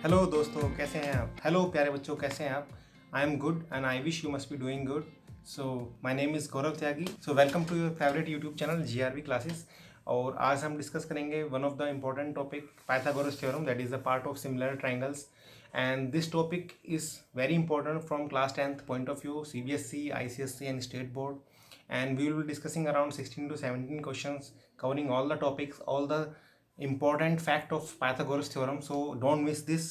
Hello दोस्तों, कैसे हैं आप? हेलो प्यारे बच्चों, कैसे हैं आप? I am good and I wish you must be doing good. So my name is Gaurav Tyagi. So welcome to your favourite YouTube channel GRV classes. और आज हम डिस्कस करेंगे one of the important topic, Pythagoras theorem, that is the part of similar triangles. And this topic is very important from class 10th point of view, CBSE, ICSE and state board. And we will be discussing around 16 to 17 questions covering all the topics, all the important fact of Pythagoras theorem. So don't miss this,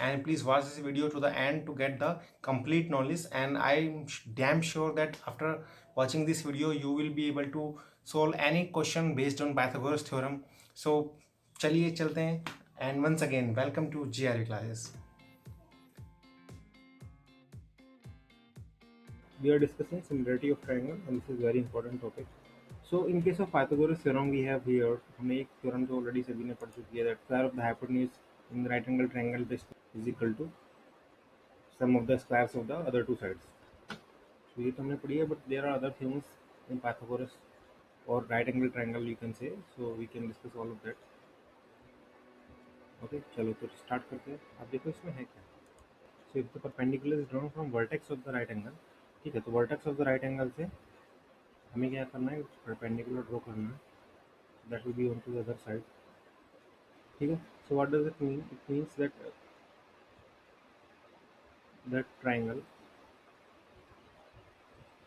and please watch this video to the end to get the complete knowledge. And I'm damn sure that after watching this video you will be able to solve any question based on Pythagoras theorem. So चलिए चलते हैं, and once again welcome to GRE classes. We are discussing similarity of triangle and this is very important topic. So in case of Pythagoras theorem we have here हमने एक theorem तो already सभी ने पढ़ चुकी है, that square of the hypotenuse in the right angle triangle is equal to sum of the squares of the other two sides. So ये तो हमने पढ़ी है, but there are other things in Pythagoras or right angle triangle you can say, so we can discuss all of that. Okay, चलो तो start करते हैं. आप देखो इसमें है क्या. So if the perpendicular is drawn from vertex of the right angle, ठीक है, तो vertex of the right angle से हमें क्या करना है, perpendicular draw करना है, that will be on to the other side. ठीक है. So what does it mean? It means that that triangle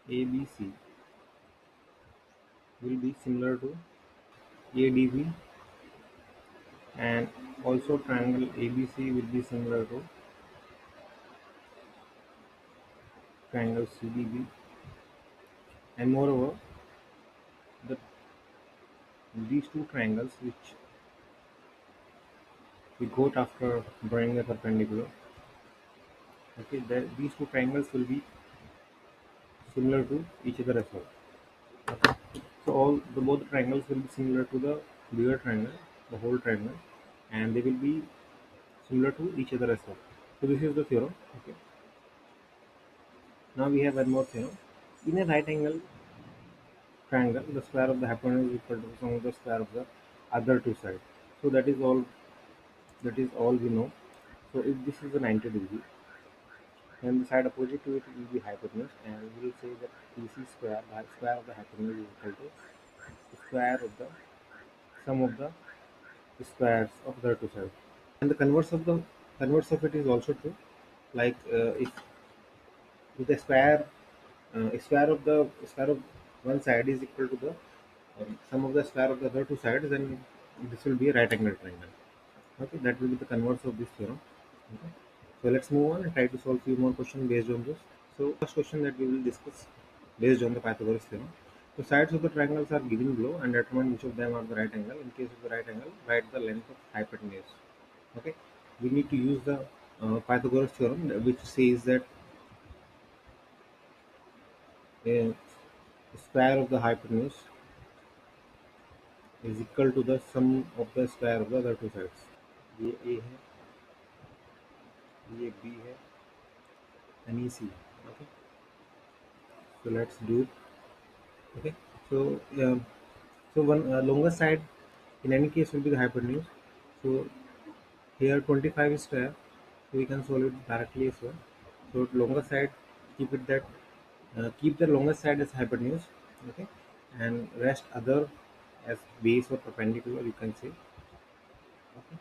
ABC will be similar to ADB, and also triangle ABC will be similar to triangle CDB, and moreover the these two triangles which we got after drawing a perpendicular, okay, these two triangles will be similar to each other as well. Okay. So both triangles will be similar to the bigger triangle, the whole triangle, and they will be similar to each other as well. So this is the theorem. Okay. Now we have one more theorem. In a right angle triangle, the square of the hypotenuse is equal to the sum of the square of the other two sides. So that is all. That is all we know. So if this is a 90 degree, then the side opposite to it will be hypotenuse, and we will say that BC square, the square of the hypotenuse is equal to the square of the sum of the squares of the two sides. And the converse of it is also true. Like if the square of one side is equal to the sum of the square of the other two sides, then this will be a right angle triangle. Okay, that will be the converse of this theorem. Okay. So let's move on and try to solve few more questions based on this. So first question that we will discuss based on the Pythagoras theorem. The sides of the triangles are given below and determine which of them are the right angle. In case of the right angle, write the length of hypotenuse. Okay, we need to use the Pythagoras theorem, which says that the square of the hypotenuse is equal to the sum of the square of the other two sides. ये A है, ये B है, and ये C. Okay, so let's do it. Okay, so so one longer side in any case will be the hypotenuse. So here 25 is square, so we can solve it directly as well. So longer side, keep it that keep the longer side as hypotenuse, okay, and rest other as base or perpendicular, you can say. Okay.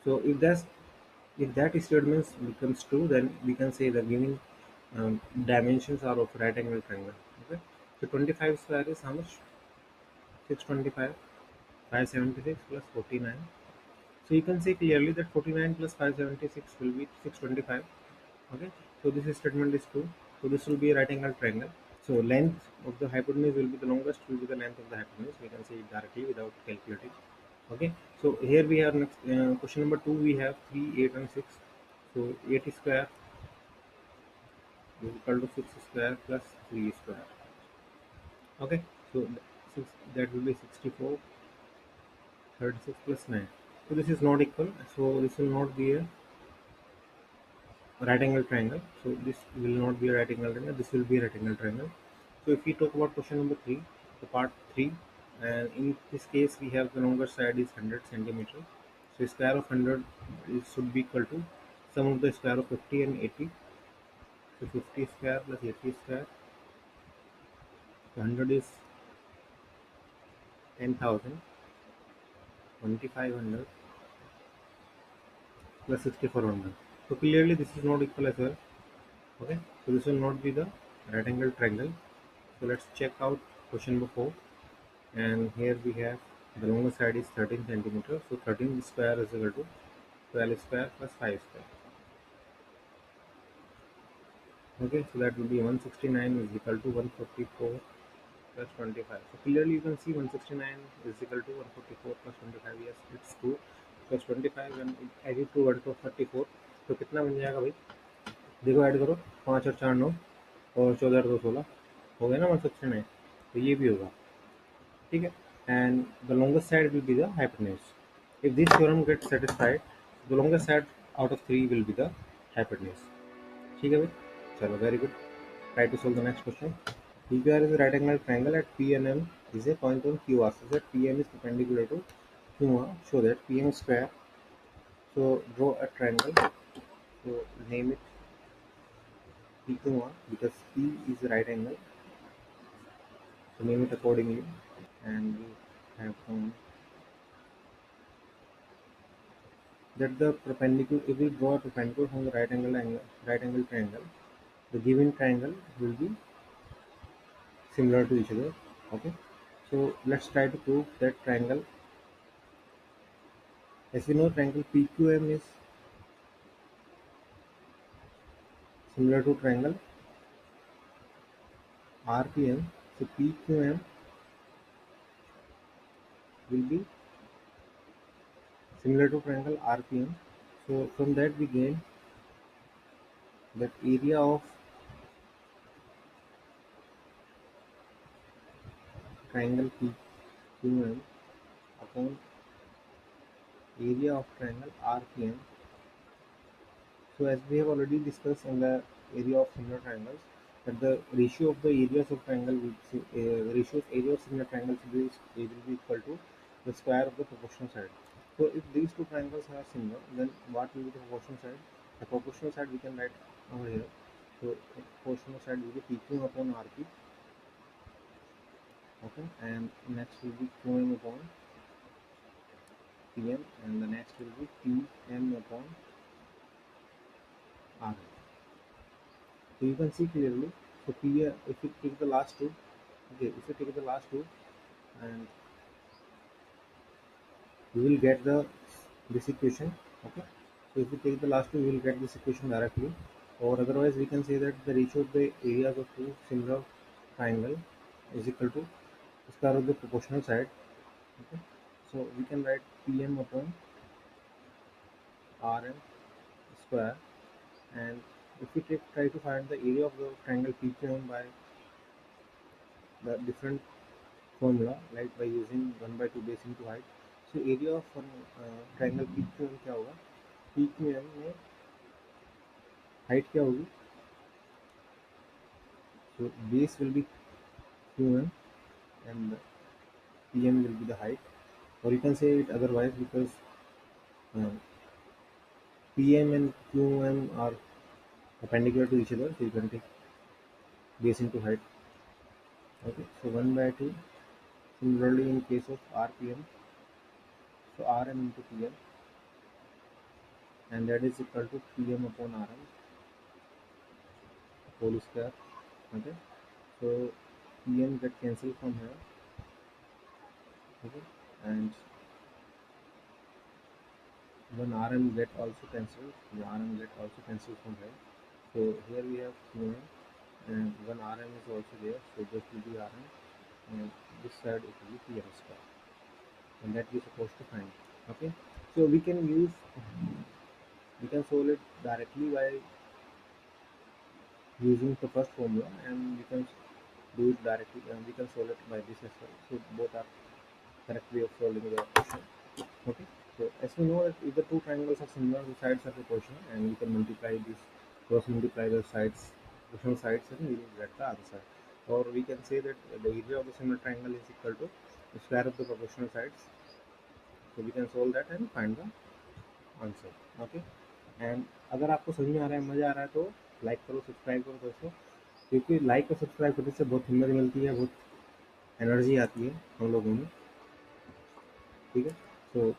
So if that statement becomes true, then we can say the given dimensions are of right angle triangle. Okay. So 25 square is how much? 625. 576 plus 49. So you can say clearly that 49 plus 576 will be 625. Okay. So this statement is true. So this will be a right angle triangle. So length of the hypotenuse will be the longest, will be the length of the hypotenuse. We can say it directly without calculating. Okay. So here we have next question number 2. We have 3, 8 and 6. So 8 square is equal to 6 square plus 3 square. Okay. So that will be 64. 36 plus 9. So this is not equal. So this will not be a right angle triangle. So this will not be a right angle triangle. This will be a right angle triangle. So if we talk about question number 3, the part 3, and in this case we have the longer side is 100 centimeter. So square of 100 should be equal to sum of the square of 50 and 80. So 50 square plus 80 square. So 100 is 10,000. 2500 plus 6400. So clearly this is not equal as well. Okay, so this will not be the right angle triangle. So let's check out question number 4. And here we have the longer side is 13 centimeters. So 13 square is equal to 12 square plus 5 square. Okay, so that will be 169 is equal to 144 plus 25. So clearly you can see 169 is equal to 144 plus 25. Yes, it's true. Plus 25 and added to 144. तो कितना बन जाएगा भाई? देखो add करो, 5 और 4 9 और 14 और 2 16 हो गया ना 169. तो ये भी होगा, ठीक है. And the longest side will be the hypotenuse. If this theorem gets satisfied, the longest side out of 3 will be the hypotenuse. ठीक है भाई, चलो very good. Try to solve the next question. PQR is a right angle triangle at P and M is a point on QR such that PM is perpendicular to QR. Show that PM square. So draw a triangle. So name it PQR because P is a right angle. So name it accordingly. And we have found that the perpendicular. If we draw a perpendicular from the right angle triangle, the given triangle will be similar to each other. Okay. So let's try to prove that triangle. As we know, triangle PQM is similar to triangle RPM. So PQM will be similar to triangle RPM. So from that we gain that area of triangle PQM upon area of triangle RPM. So as we have already discussed in the area of similar triangles, that the ratio of the areas of triangle the ratio of area of similar triangles will be equal to the square of the proportional side. So if these two triangles are similar, then what will be the proportional side? The proportional side we can write over here. So the proportional side will be PQ upon RP. Okay, and next will be QM upon PM, and the next will be PM upon RM. So you can see clearly. So P, if you take the last two, okay, if you take the last two, and you will get the this equation. Okay, so if you take the last two, you will get this equation directly, or otherwise we can say that the ratio of the areas of two similar triangle is equal to square of the proportional side. Okay, so we can write PM upon RM square, and if we try to find the area of the triangle PQM by the different formula, like by using 1 by 2 base into height. So area of triangle PQM क्या होगा? PQM में height क्या होगी? So base will be QM and PM will be the height, or you can say it otherwise because uh, PM and QM are perpendicular to each other, so you can take base into height. Okay, so 1 by 2. Similarly, in case of RPM, so RM into PM, and that is equal to PM upon RM whole square. Okay, so PM get cancelled from here. Okay, and one RM get also cancelled. The RM get also cancelled from here. So here we have QM, and one RM is also there. So this will be RM, and this side it will be PM square, and that we're supposed to find. Okay, so we can solve it directly by using the first formula, and we can do it directly, and we can solve it by this as well. So both are correct way of solving the question. Okay, so as we know that if the two triangles are similar, the sides are proportional, and we can multiply this, cross multiply the sides, proportional sides, and we will get the answer. Or we can say that the area of the similar triangle is equal to the square of the proportional sides. So we can solve that and find the answer. Okay, and अगर आपको समझ में आ रहा है, मज़ा आ रहा है, तो लाइक करो, सब्सक्राइब करो दोस्तों, क्योंकि लाइक और सब्सक्राइब करने से बहुत हिम्मत मिलती है, बहुत एनर्जी आती है हम लोगों में। ठीक है, तो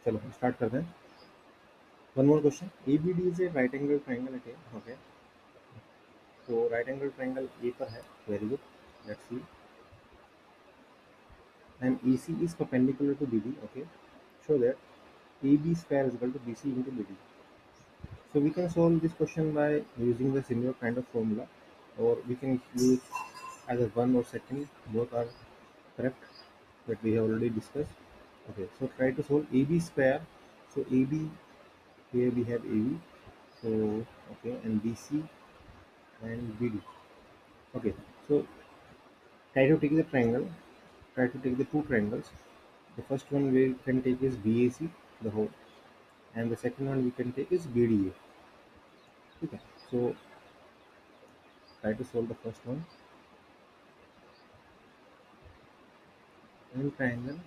चलो स्टार्ट करते हैं। One more question, A B D is a right angle triangle है। ओके, तो राइट एंगल ट्राइंगल ए पर है, very good, let's see. And A C is perpendicular to B D. Okay, show that AB square is equal to BC into BD. So we can solve this question by using the similar kind of formula, or we can use either one or second, both are correct, that we have already discussed. Okay, so try to solve AB square. So AB, here we have AB, so okay, and BC and BD. Okay, so try to take the triangle, try to take the two triangles. The first one we can take is BAC, the whole, and the second one we can take is BDA. Okay, so try to solve the first one. And triangle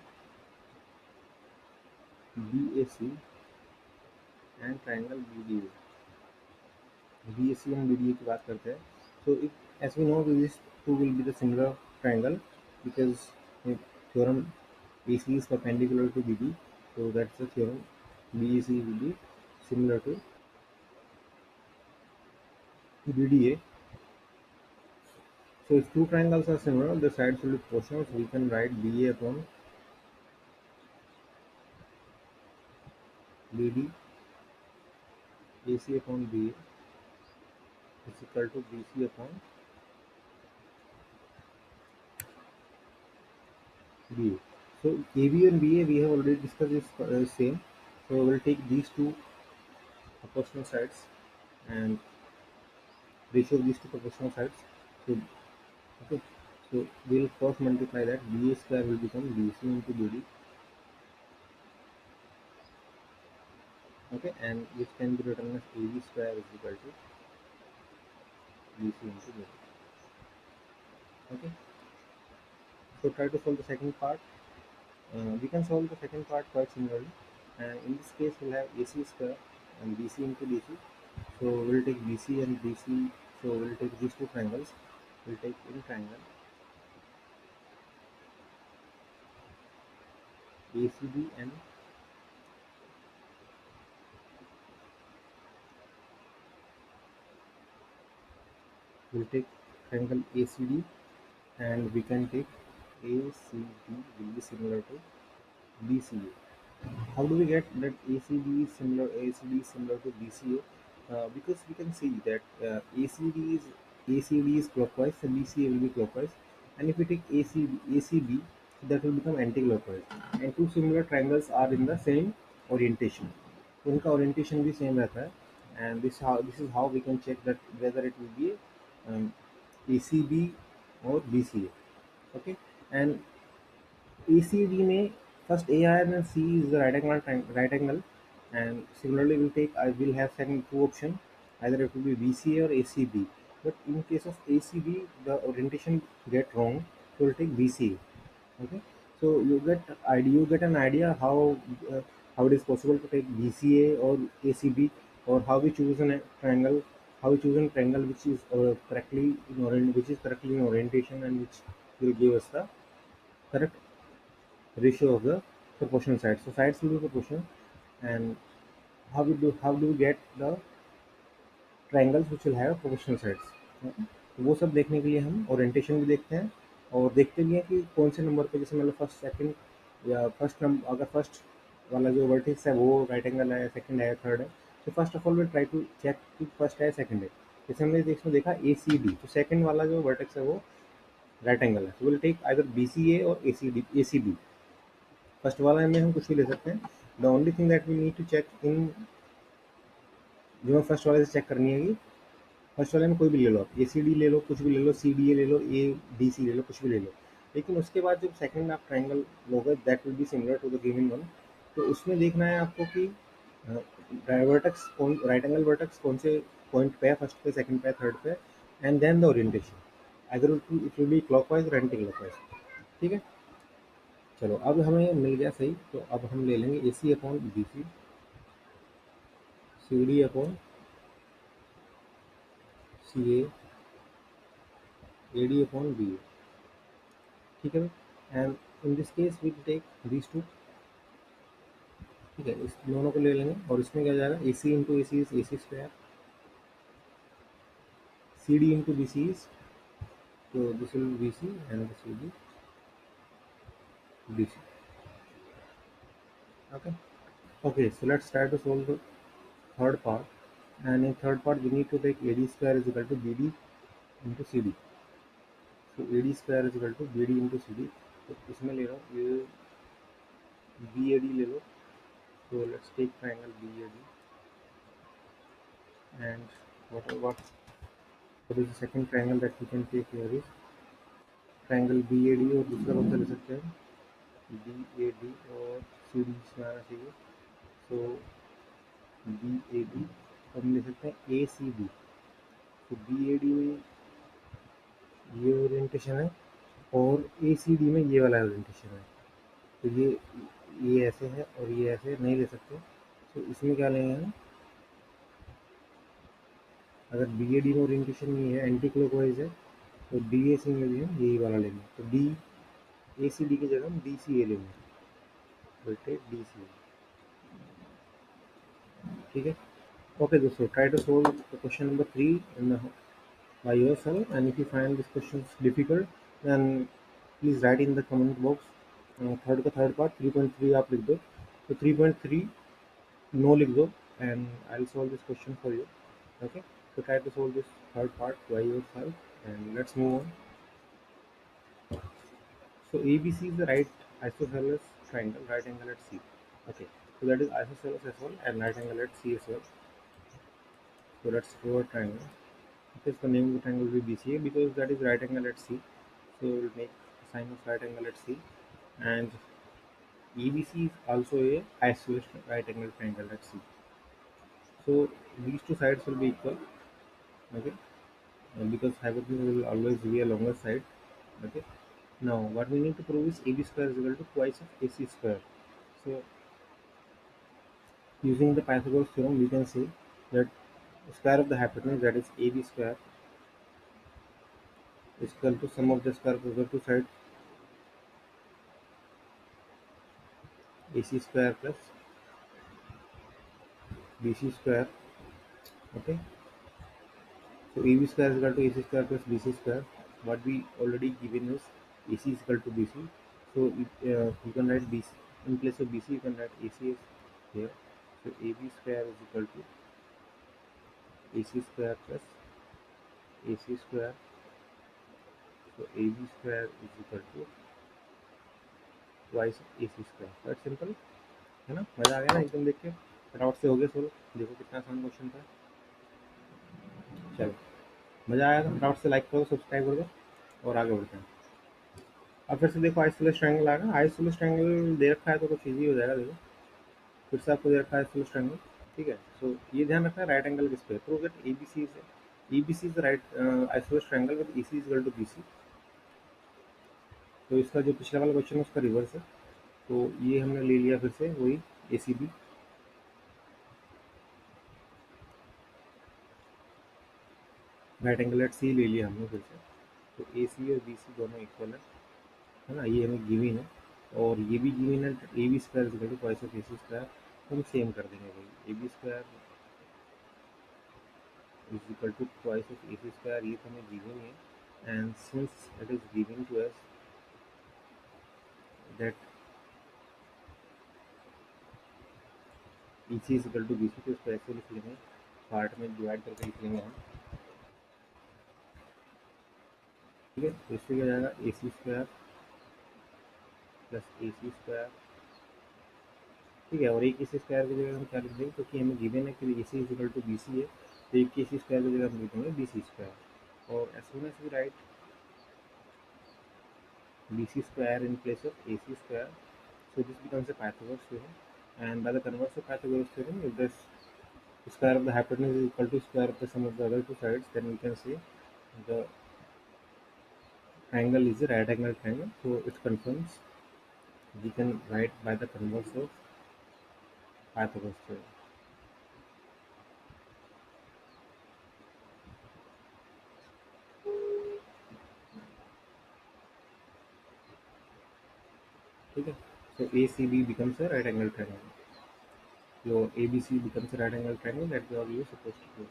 BAC and triangle BDA. BAC and BDA की बात करते हैं. So if as we know these two will be the similar triangle, because the theorem AC is perpendicular to BD, so that's the theorem BAC will be similar to BDA. So if two triangles are similar, the sides will be proportional, so we can write BA upon BD, AC upon BA is equal to BC upon BA. So AB and BA we have already discussed is same. So we'll take these two proportional sides and ratio of these two proportional sides. So okay, so we'll cross multiply that. BA square will become BC into BD. Okay, and which can be written as AB square is equal to BC into BD. Okay, so try to solve the second part. We can solve the second part quite similarly, and in this case we'll have AC square and BC into DC. So we'll take BC and BC, so we'll take these two triangles, we'll take in triangle ACB, and we'll take triangle ACD, and we can take ACD will be similar to BCA. How do we get that ACD is similar to BCA? Because we can see that ACD is clockwise and BCA will be clockwise, and if we take ACB, that will become anti-clockwise, and two similar triangles are in the same orientation, तो उनका orientation भी same रहता है, and this is how we can check that whether it will be ACB or BCA. Okay, and ACD में first AR and C is the right angle, and similarly we'll take I will have second two option, either it will be BCA or ACB. But in case of ACB, the orientation get wrong, so we'll take BCA. Okay, so you get an idea how it is possible to take BCA or ACB, or how we choose a triangle, how we choose a triangle which is correctly in orientation, and which will give us the correct ratio of the proportional sides. So sides will be proportional, and how do we get the triangles which will have proportional sides? तो वो सब देखने के लिए हम orientation भी देखते हैं, और देखते भी हैं कि कौन से नंबर पे, जैसे मतलब फर्स्ट सेकंड या फर्स्ट नंबर, अगर फर्स्ट वाला जो वर्टेक्स है वो राइट एंगल है, सेकंड है, थर्ड है, तो first of all we try to check कि फर्स्ट है सेकंड है। जैसे हमने इसमें देखा ACD, तो सेकंड वाला जो वर्टेक्स है वो राइट एंगल है, तो विल टेक आइदर BCA और ACB। फर्स्ट वाला में हम कुछ भी ले सकते हैं। The only thing that we need to check in, जो हमें फर्स्ट वाले से चेक करनी है कि फर्स्ट वाले में कोई भी ले लो, आप ACD ले लो, कुछ भी ले लो, CDA ले लो, ADC ले लो, कुछ भी ले लो, लेकिन उसके बाद जब सेकंड आप ट्राइंगल लोगे that will be similar to the given one, तो उसमें देखना है आपको कि वर्टेक्स कौन, राइट एंगल वर्टेक्स कौन से पॉइंट पे है, फर्स्ट पे, सेकंड पे, थर्ड पे, एंड देन द ओरिएंटेशन, अगर इट विल बी क्लॉकवाइज और एंटी क्लॉकवाइज। ठीक है, चलो अब हमें मिल गया सही, तो अब हम ले लेंगे AC upon BC। CD upon CA, AD upon BA. ठीक है भाई, and in this case we take these two. ठीक है, इस दोनों को ले लेंगे और इसमें क्या जाएगा, A C into A C is A C square, C D into B C is, तो this will be C and this will be C. Okay. Okay, so let's try to solve the third part. And in third part, we need to take AD square is equal to BD into CD. So AD square is equal to BD into CD. तो इसमें ले रहा हूँ ये BAD ले लो. So let's take triangle BAD. And what is the second triangle that we can take here is triangle BAD, और दूसरा कौन सा ले सकते हैं, BAD और CD इसमें आना चाहिए. So BAD हम ले सकते हैं ACD. तो BAD में ये ओरिएंटेशन है और ACD में ये वाला ओरिएंटेशन है. तो ये ऐसे है और ये ऐसे नहीं ले सकते. तो इसमें क्या लेंगे हम, अगर BAD में ओरिएंटेशन ये है एंटी क्लॉकवाइज है, तो DAC में भी हम यही वाला लेंगे. तो ACD की जगह हम DCA लेंगे. बेटे DCA. ठीक है. ओके दोस्तों, try to solve question number 3 in by yourself, and if you find this questions difficult, then please write in the comment box. Third का थर्ड पार्ट 3.3 आप लिख दो. तो 3.3 नो लिख दो and I'll solve this question for you. Okay, so try to solve this third part by yourself and let's move on. So ABC is the right isosceles triangle, right angle at C. Okay, so that is isosceles as well and right angle at C as well. So let's draw a triangle. Okay, so the name of the triangle will be BCA because that is right angle at C. So we'll make a sign of right angle at C, and EBC is also a isosceles right angle triangle at C. So these two sides will be equal. Okay, because hypotenuse will always be a longer side. Okay, now what we need to prove is AB square is equal to twice of AC square. So using the Pythagoras theorem, we can say that square of the hypotenuse, that is AB square, is equal to sum of the square of the two sides AC square plus BC square. Okay, so AB square is equal to AC square plus BC square. What we already given is AC is equal to BC. So you can write BC in place of BC. You can write AC is here. So AB square is equal to AC square plus AC square. So AB square is equal to twice AC square. That's simple, है ना. मजा आ गया ना एकदम देख के, फटाफट से हो गया सोल्व. देखो कितना आसान क्वेश्चन था. चलो, मजा आया तो फटाफट से लाइक करो, सब्सक्राइब कर दो और आगे बढ़ते हैं. अब फिर से देखो आइसोलेस ट्रायंगल आ गया. आइसोलेस ट्रायंगल दे रखा है तो कुछ इजी हो जाएगा. देखो फिर से आपको दे रखा है आइसोलेस ट्रायंगल. ठीक है, सो ये ध्यान रखना है राइट एंगल किस पे. Prove that ABC is right isosceles triangle with AC is equal to BC. तो इसका जो पिछला वाला क्वेश्चन है उसका रिवर्स है. तो ये हमने ले लिया फिर से वही ACB. Right angle at C ले लिया हमने फिर से. तो AC और BC दोनों इक्वल है ना. ये हमें गिवन है और ये भी गिवन है. AB square is equal to twice of AC square. हम सेम कर देंगे भाई. AB square is equal to twice of AC square. ये तो हमें given है, and since it is given to us that EC is equal to BC, तो इसको ऐसे लिख लेंगे, पार्ट में डिवाइड करके लिख लेंगे हम. ठीक है, तो इससे क्या जाएगा AC square plus AC square. ठीक है, और एक AC स्क्वायर की जगह हम क्या लिख देंगे, क्योंकि हमें गिवन है कि AC is equal to BC है, तो एक AC स्क्वायर की जगह हम लिख देंगे BC स्क्वायर. और as soon as we write BC square in place of AC square, so this becomes a Pythagoras theorem. And by the converse of Pythagoras theorem, if the square of the hypotenuse is equal to square of the sum of the other two sides, then we can say the triangle is a right angle triangle. So it confirms. We can write by the converse of Pythagoras theorem. ACB becomes a right angle triangle. So ABC becomes a right angle triangle. That's all you're supposed to do.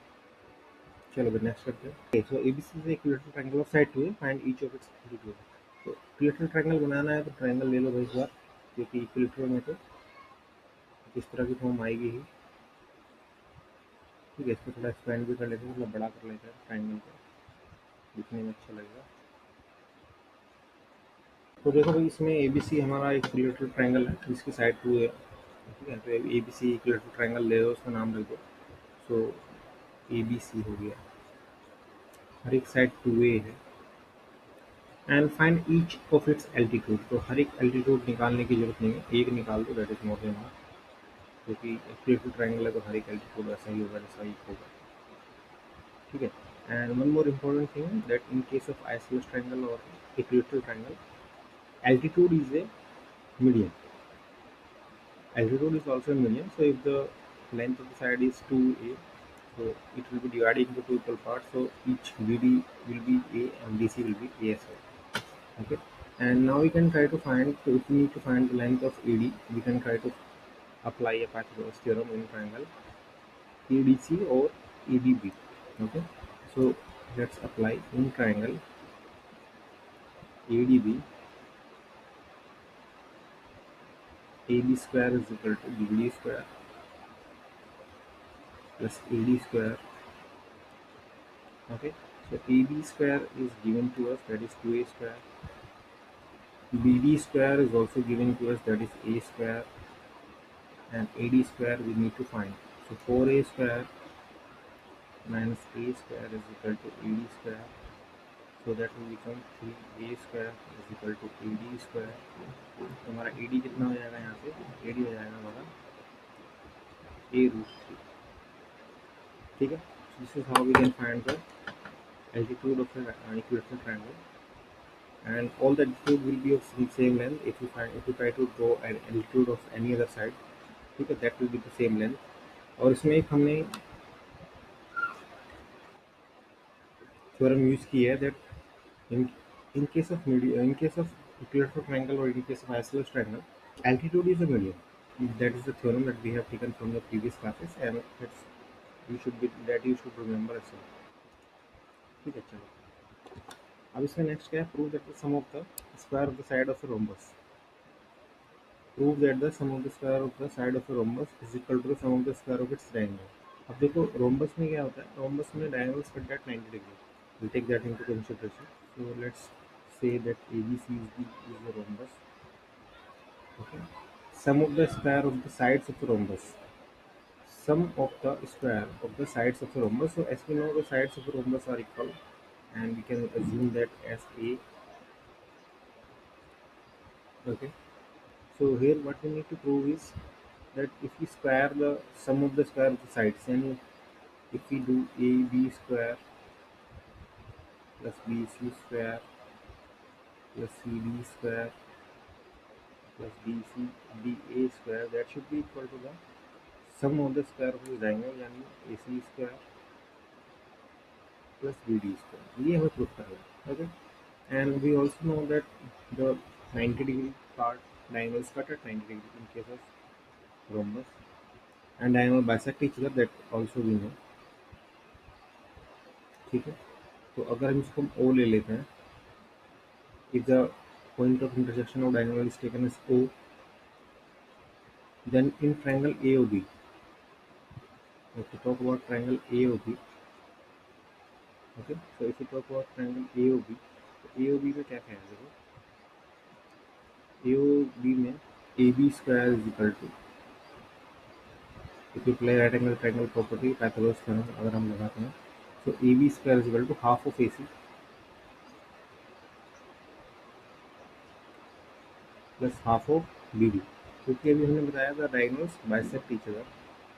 चलो फिर next करते हैं. Okay, so ABC is a equilateral triangle of side 2A. Find each of its altitude. तो equilateral triangle बनाना है तो triangle ले लो भाई इस बार, क्योंकि इक्विलेटरल में तो इस तरह की फॉर्म आएगी ही. ठीक है, इसको थोड़ा एक्सपेंड भी कर लेते हैं, थोड़ा बड़ा कर लेते हैं ट्रायंगल को, दिखने में अच्छा लगेगा. तो देखो भाई, इसमें ABC हमारा इक्विलेटरल ट्रायंगल है जिसकी साइड 2A. ठीक है, तो ABC इक्विलेटरल ट्रायंगल ले लो, उसका नाम रख दो. सो ABC हो गया, हर एक साइड 2A है. And find each of its altitude. तो हर एक एल्टीट्यूड निकालने की जरूरत नहीं है, एक निकाल दो, that is more than enough, क्योंकि इक्विलेटरल ट्रायंगल है तो हर एक एल्टीट्यूड ऐसा ही होगा जैसा एक होगा. ठीक है. And one more important thing that in case of isosceles triangle और equilateral triangle, altitude is a median. Altitude is also a median. So if the length of the side is 2A, so it will be divided into two equal parts. So each BD will be A and BC will be A as well. Okay. And now we can try to find. So if we need to find the length of AD, we can try to apply a Pythagoras theorem in triangle ADC or ADB. Okay. So let's apply in triangle ADB. AB square is equal to BD square plus AD square. Okay, so AB square is given to us, that is 2A square. BD square is also given to us, that is A square, and AD square we need to find. So 4A square minus A square is equal to AD square. So that will become 3A square is equal to AD square. तो हमारा AD कितना हो जाएगा यहाँ से? AD हो जाएगा हमारा A√3. ठीक है. So this is how we can find the altitude of an equilateral triangle, and all the altitude will be of the same length. If you try to draw an altitude of any other side, ठीक है, that will be the same length. और इसमें एक हमने theorem use की है that in case of equilateral triangle or in case of isosceles triangle, altitude is a median. That is the theorem that we have taken from the previous classes, and you should remember as well. ठीक है, चलो अब इसमें next क्या है? Prove that the sum of the square of the side of a rhombus. Prove that the sum of the square of the side of a rhombus is equal to the sum of the square of its diagonal. अब देखो, rhombus में क्या होता है? Rhombus में diagonals cut that 90 degree. we'll take that into consideration. So let's say that ABC is the rhombus. Okay. Sum of the square of the sides of the rhombus. Sum of the square of the sides of the rhombus. So as we know, the sides of the rhombus are equal, and we can assume that as A. Okay. So here what we need to prove is that if we square the sum of the square of the sides, and if we do AB square plus BC square plus CD square plus BC BA square, that should be equal to the sum of the square of the triangle, यानी AC square plus BD square. ये हमें proof करना है. Okay. And we also know that the 90 degree part, diagonals cut at 90 degree in case of rhombus, and diagonal bisect each other, that also we know. ठीक है. तो अगर हम इसको O ले लेते हैं, if the point of intersection of diagonal is taken as O, then in triangle AOB, if we talk about triangle AOB, okay, so if we talk about triangle AOB, तो AOB में क्या है? देखो, AOB में AB square is equal to, if you play right angle triangle property, Pythagoras theorem अगर हम लगाते हैं, so AB square is equal to half of AC plus half of BD. क्योंकि अभी हमने बताया था डायगोनल्स बाइसेक्ट ईच अदर,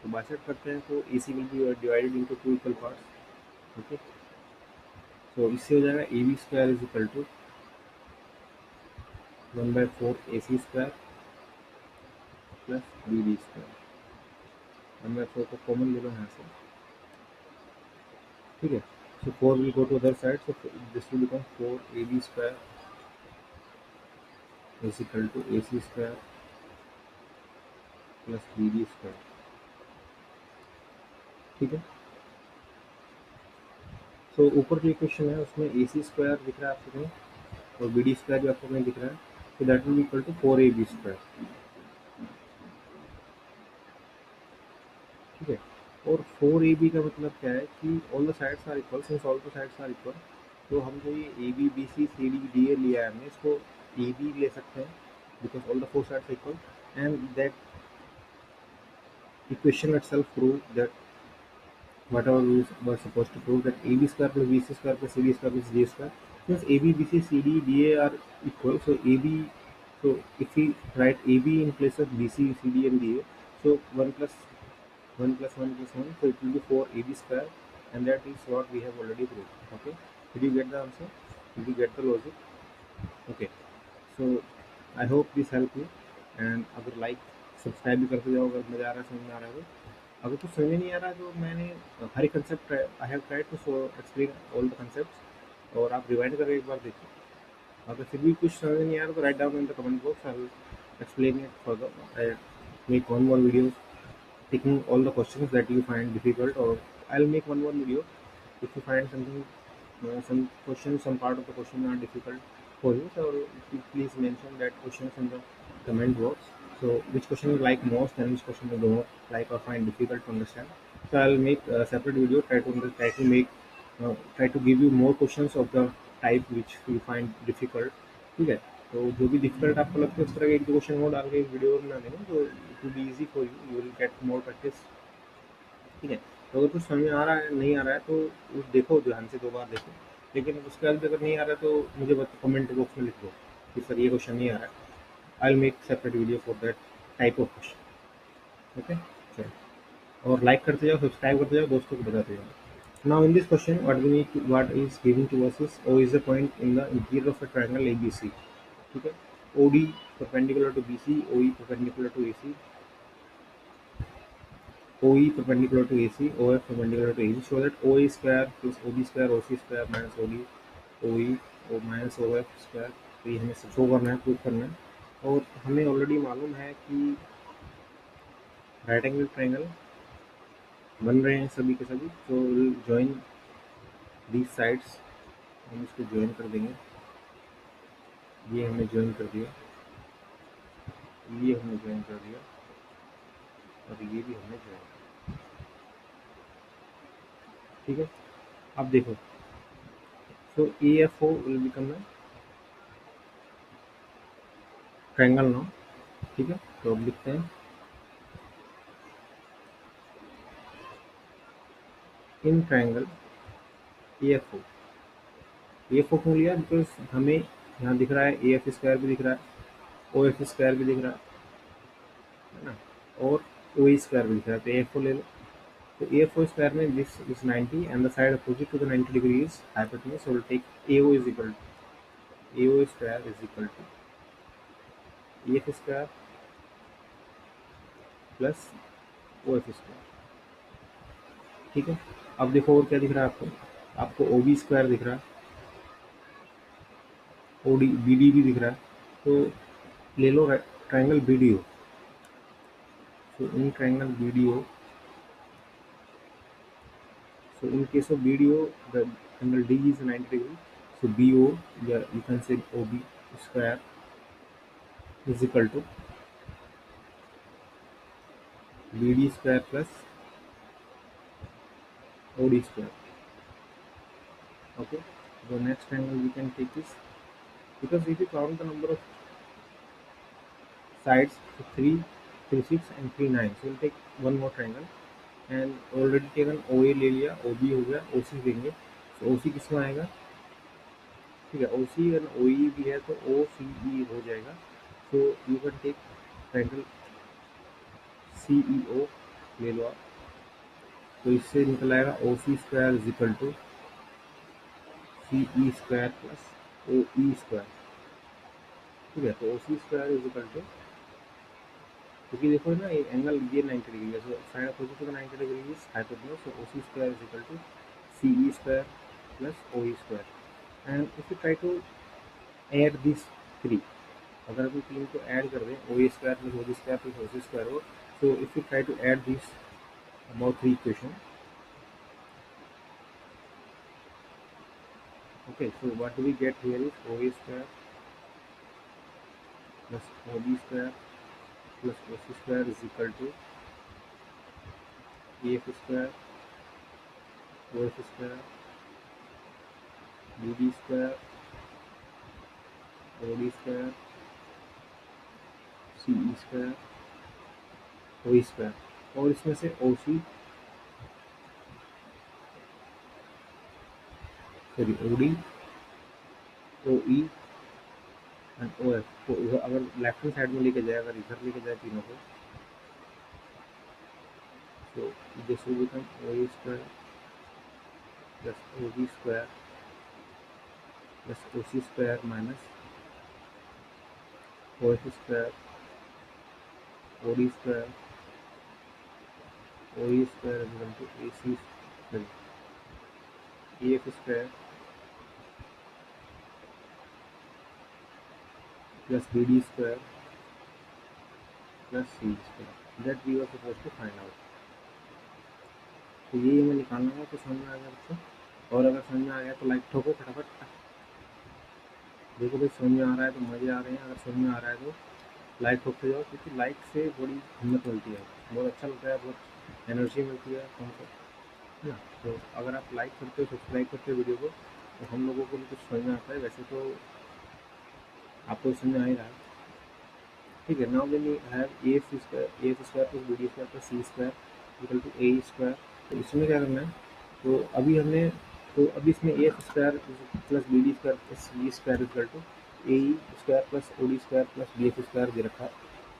तो बाइसेक्ट करते हैं तो AC will be divided into two equal parts. Okay. तो इससे हो जाएगा AB square is equal to 1/4 AC square plus BD square. 1/4 को कॉमन ले लो यहाँ से. ठीक है. So 4 will go to other side, so this will become 4AB square is equal to AC square plus B D square. ठीक है, तो ऊपर जो इक्वेशन है उसमें ए सी स्क्वायर दिख रहा है आपको कहीं, और बी डी स्क्वायर भी आपको कहीं दिख रहा है, तो that will equal to 4ab square. ठीक है, और 4ab का मतलब क्या है कि all the sides are equal, since all the sides are equal, तो हम जो ये A B B C C D D A लिया है हमने, इसको ए बी ले सकते हैं because all the four sides equal, and that equation itself prove that whatever we were supposed to prove, that ab square plus bc square plus cd square plus d square, since ab bc cd da are equal, so ab, so if we write ab in place of bc cd and da, so 1 plus 1 plus 1 plus 1, so it will be 4ab square, and that is what we have already proved. Okay, did you get the answer? Did you get the logic? Okay, so I hope this helped you, and अगर like subscribe भी करते जाओ अगर मज़ा आ रहा है, समझ में आ रहा है तो। अगर कुछ समझ में नहीं आ रहा तो मैंने हर एक concept I have tried to explain all the concepts, और आप रिवाइंड करके एक बार देखिए। अगर फिर भी कुछ समझ में नहीं आ रहा तो write down in the comment box, I will explain it further. I make one more videos taking all the questions that you find difficult, or I'll make one more video if you find something, some questions, some part of the question are difficult for you, so you please mention that questions in the comment box. So which question you like most and which question you don't like or find difficult to understand. So I'll make a separate video, try to give you more questions of the type which you find difficult. ठीक है, तो जो भी difficult आपको लगता है उस तरह के एक दो क्वेश्चन और डाल के एक वीडियो बना देंगे, तो it will be easy for you, you will get more practice. ठीक है, तो अगर कुछ समझ में आ रहा है नहीं आ रहा है तो उस देखो, ध्यान से 2 बार देखो, लेकिन उसके बाद भी अगर नहीं आ रहा है तो मुझे कमेंट बॉक्स में लिख दो कि सर ये क्वेश्चन नहीं आ रहा है, I will make separate video for that type of question. Okay, चलो, और लाइक करते जाओ, सब्सक्राइब करते जाओ, दोस्तों को बताते जाओ। Now in this question, what is given to us is O is the point in the interior of a triangle ABC. ठीक है, OD perpendicular to BC, OE perpendicular to AC, OE perpendicular to AC, OF perpendicular to AC, so that OA square plus OB square, OC square minus OD, OE और minus OF square, तो ये हमें show करना है, prove करना है, और हमें ऑलरेडी मालूम है कि राइट एंगल ट्रायंगल बन रहे हैं सभी के सभी, तो ज्वाइन दीज साइड्स, हम इसको ज्वाइन कर देंगे, ये हमने ज्वाइन कर दिया, ये हमने ज्वाइन कर दिया, और ये भी हमने ज्वाइन कर दिया। ठीक है, अब देखो, सो AFO will become a triangle now. ठीक है, तो अब लिखते हैं इन ट्रायंगल AFO। AFO क्यों लिया? बिकॉज हमें यहाँ दिख रहा है AF स्क्वायर भी दिख रहा है, OF स्क्वायर भी दिख रहा है ना, और OE स्क्वायर भी दिख रहा है, तो AFO ले लो। तो AFO square में this is 90 and the side opposite to the 90 degree is hypotenuse, so we'll take AO is equal to AO square is equal to EF square plus OF square। ठीक है, अब देखो और क्या दिख रहा है आपको, आपको OB स्क्वायर दिख रहा है, OD BD भी दिख रहा है, तो ले लो triangle BDO। so in triangle BDO, so in case of BDO the angle D is 90 degree, so BO, yeah, you can say OB square is equal to BD square plus OD square। Okay, the next angle we can take is, because if you count the number of sides, so 3, 3, 6 and 3, 9, so we'll take one more triangle, and already taken OA ले लिया, OB हो गया, OC देंगे, so OC किसमें आएगा? ठीक है, OC और OE भी है तो OCE हो जाएगा, so you can take triangle CEO ले लो आप, तो इससे निकल आएगा OC square is equal to CE square plus OE square. ठीक है, तो OC square is equal to, क्योंकि देखो ना ये एंगल ये 90 डिग्री है, so side opposite to the 90 degree is hypotenuse, so OC square is equal to CE square plus OE square. And if you try to add this 3, अगर हम 3 को add कर दें, OE square plus OB square plus OC square हो, So if we try to add these about three equation, okay, so what do we get here is OA square plus OB square plus OC square is equal to AF square, OF square, BD square, OD square, CE square, OE square, और इसमें से OC sorry OD, OE and OF को अगर left hand side में लेके जाए, अगर इधर लेके जाए तीनों को, तो this will become OE square plus OB square plus OC square minus OF square, OD square, OE square is equal to AC AF square plus BD square plus C square that we were supposed to find out. तो ये हमें निकालना है, तो समझ में आ गया बच्चों, और अगर समझ में आ गया तो लाइक ठोको फटाफट। देखो भाई समझ में आ रहा है तो मज़े आ रहे हैं, अगर समझ में आ रहा है तो लाइक ठोकते जाओ, क्योंकि लाइक से बड़ी हिम्मत मिलती है, बहुत अच्छा लगता है, बहुत एनर्जी मिलती है हमको, है ना। तो अगर आप लाइक करते हो, सब्सक्राइब करते हो वीडियो को, तो हम लोगों को भी कुछ समझ में आता है। वैसे तो आपको समझ में आ ही रहा है, ठीक है। Now when you have A square plus B D square plus C square equal to A square, तो इसमें क्या करना है, तो अभी हमने, तो अभी इसमें A square plus B D square plus C square equal to A square plus O D square plus B F square दे रखा है।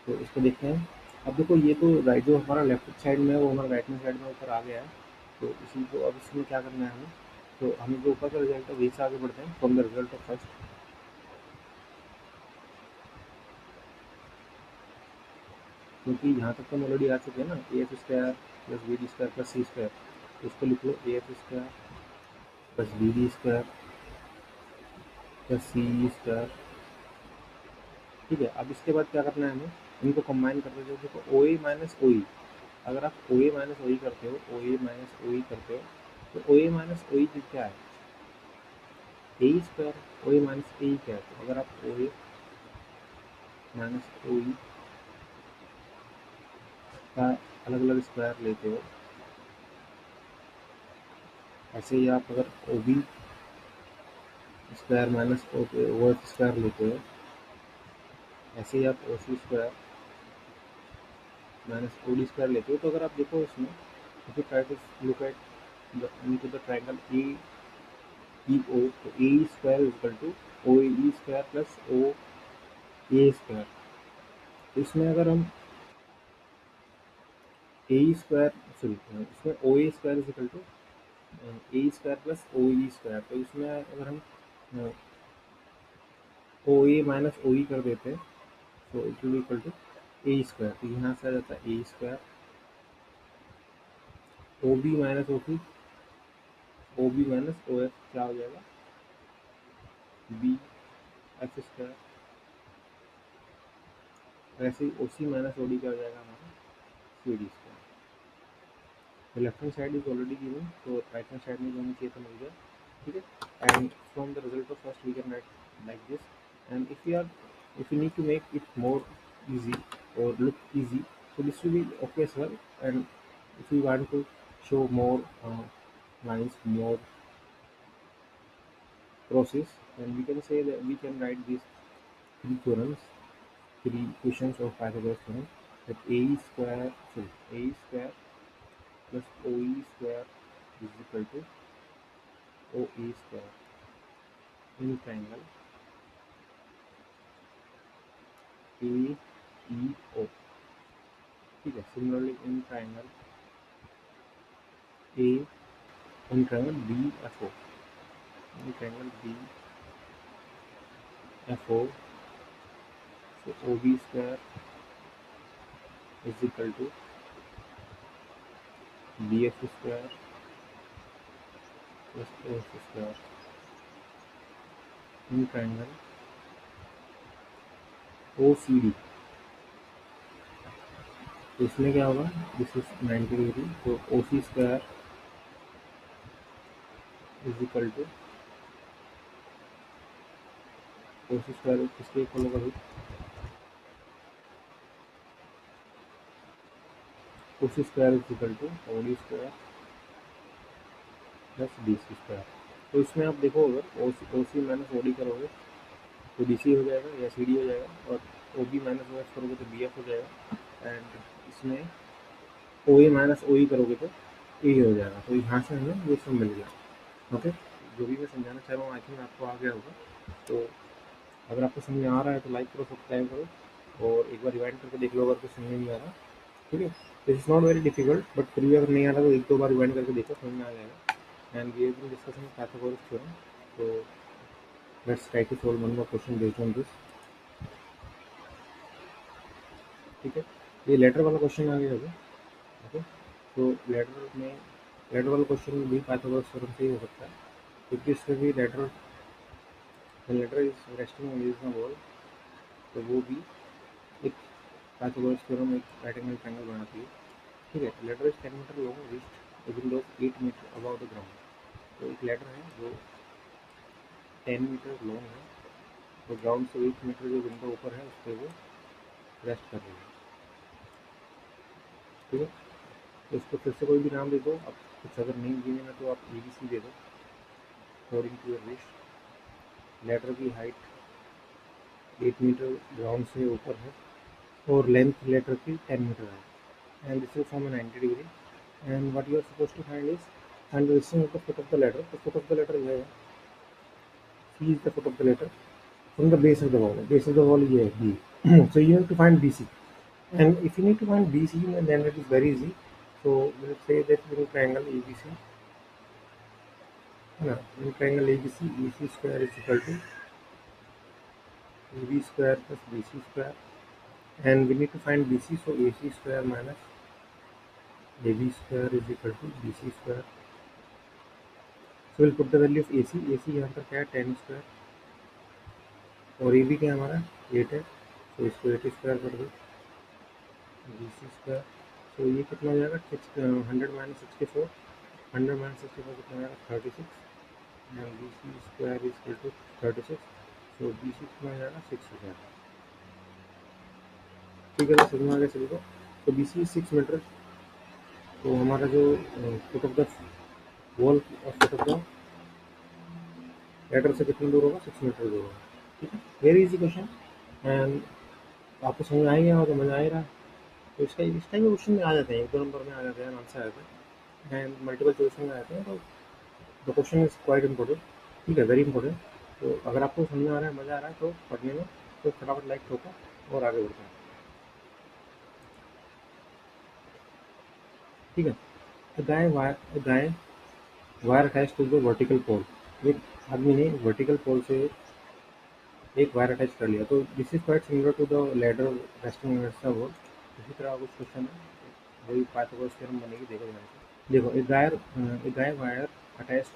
तो इसको देखते हैं। अब देखो ये तो राइट, जो हमारा लेफ्ट साइड में है वो हमारा राइट हैंड साइड में ऊपर आ गया है, तो इसी को अब इसमें क्या करना है हमें, तो हमें जो ऊपर का रिजल्ट है वही से आगे बढ़ते हैं from the result of first. क्योंकि यहाँ तक तो हम ऑलरेडी आ चुके हैं ना, A F square plus B D square plus C square, तो इसको लिख लो A F square plus B D square plus C square, ठीक है। अब इसके बाद क्या करना है हमें, इनको कंबाइन करते जाओ। देखो ओ ए माइनस ओ ई, अगर आप ओ ए माइनस ओ ई करते हो, ओ ए माइनस ओ ई करते हो, तो ओ ए माइनस ओ ई क्या है, A square, O A minus ए क्या है। तो अगर आप ओ ए माइनस ओ ई का अलग अलग स्क्वायर लेते हो, ऐसे ही आप अगर O B square minus O square लेते हो, ऐसे ही आप O C square minus O D square लेते हो। तो अगर आप देखो इसमें, if you try to look at into the triangle A E O, तो A square is equal to O E square plus O A square. तो इसमें अगर हम ए स्क्वायर, सॉरी इसमें O A square is equal to A square plus O E square, तो इसमें अगर हम ओ ए माइनस ओ ई कर देते हैं, तो it will equal to A square. तो यहाँ से आ जाता है A square, O B minus O C, O B minus O F क्या हो जाएगा, बी एफ स्क्वायर। वैसे ही ओ सी माइनस ओ डी क्या हो जाएगा हमारा, सी डी स्क्वायर। तो left hand side is already given, तो राइट हैंड साइड में जो हमें चाहिए था मिल गया, ठीक है। And from the result of first we can write like this, and if you need to make it more easy or look easy, so this will be okay as well. And if you want to show more lines, more process, then we can say that we can write these three theorems, three equations of Pythagoras theorem, that a square plus OE square is equal to OA square in triangle AEO, ठीक है। Similarly in triangle A, in triangle BFO, in triangle BFO, so OB square is equal to BF square plus AF square in triangle OCD, तो इसमें क्या होगा, this is 90 degree, तो O C square is equal to, O C square किसके equal होगा भाई, O C square is equal to O D square plus D C square. तो इसमें आप देखो, अगर ओ सी माइनस ओ डी करोगे तो डी सी हो जाएगा या सी डी हो जाएगा, और O B minus O F करोगे तो बी एफ हो जाएगा, एंड इसमें ओ ए माइनस ओ ई करोगे तो ए हो जाएगा। तो यहाँ से हमें ये सब मिल गया। ओके, जो भी मैं समझाना चाह रहा हूँ आई थिंक आपको आ गया होगा। तो अगर आपको समझ में आ रहा है तो लाइक करो, सब्सक्राइब करो, और एक बार रिवाइंड करके देख लो अगर कुछ समझ में नहीं आ रहा। ठीक है, this is not very difficult, but फिर भी अगर नहीं आ रहा तो एक दो बार रिवाइंड करके देखो, समझ में आ जाएगा। And we have been discussing Pythagoras theorem, तो let's try to solve one more question based on this. ठीक है, ये लेटर वाला क्वेश्चन आ गया अभी। ओके, तो लेटर वाला क्वेश्चन भी पाइथागोरस थ्योरम से ही हो सकता है, क्योंकि इसमें भी ladder is resting on the wall, तो वो भी एक पाइथागोरस थ्योरम एक राइट एंगल ट्रायंगल बनाती है। ठीक है, ladder is 10 metre long, reached window 8 metre above the ground. तो एक लेटर है जो 10 मीटर लॉन्ग है, तो ग्राउंड से 8 मीटर जो विंडो ऊपर है उस पर वो रेस्ट कर रही है। ठीक है, तो इसको फिर से कोई भी नाम दे दो, अब कुछ अगर नहीं गिने में तो आप ए बी सी दे दो according to your wish. Ladder की हाइट 8 मीटर ग्राउंड से ऊपर है, और लेंथ लेटर की 10 मीटर है, and this is from 90 degree, and what you are suppose to find is find the distance of the foot of the ladder. The foot of the ladder ये है, C is the foot of the ladder from the base of the wall. Base of the wall is B. So you have to find BC. And if you need to find BC, then it is very easy. So we'll say that in triangle ABC, in triangle ABC, EC square is equal to AB square plus BC square. And we need to find BC, so AC square minus AB square is equal to BC square. So we'll put the value of AC. AC यहाँ पर क्या है 10 square, और AB क्या हमारा 8 है, तो इसको 8 स्क्वायर कर दो, BC स्क्वायर। तो ये कितना हो जाएगा 100 माइनस 64, 100 माइनस 64 कितना हो जाएगा 36, and BC square is equal to 36, तो BC कितना हो जाएगा 6 हो जाएगा। ठीक है, तो समझ में आ गया सभी को। तो BC 6 मीटर, तो हमारा जो फुट ऑफ द वॉल और फुट ऑफ द लेटर से कितना दूर होगा 6 मीटर दूर होगा। ठीक है, वेरी इजी क्वेश्चन, एंड आपको समझ में आ गया हो तो मज़ा आ ही रहा है। तो इसका इस टाइप के क्वेश्चन में आ जाते हैं, 1-2 नंबर में आ जाते हैं, आंसर आ जाते हैं, एंड मल्टीपल चॉइस में आ जाते हैं, तो the question is quite important. ठीक है, वेरी इंपॉर्टेंट। तो अगर आपको समझ में आ रहा है, मज़ा आ रहा है तो पढ़ने में, तो फटाफट लाइक ठोको और आगे बढ़ते हैं। ठीक है, guy wire attach to the vertical pole. एक आदमी ने वर्टिकल पोल से एक वायर अटैच कर लिया, तो this is quite similar to the ladder resting on the wall. इसी तरह कुछ क्वेश्चन है, वही पाइथागोरस थ्योरम बनेगी, देखो ध्यान से। देखो, एक guy wire attach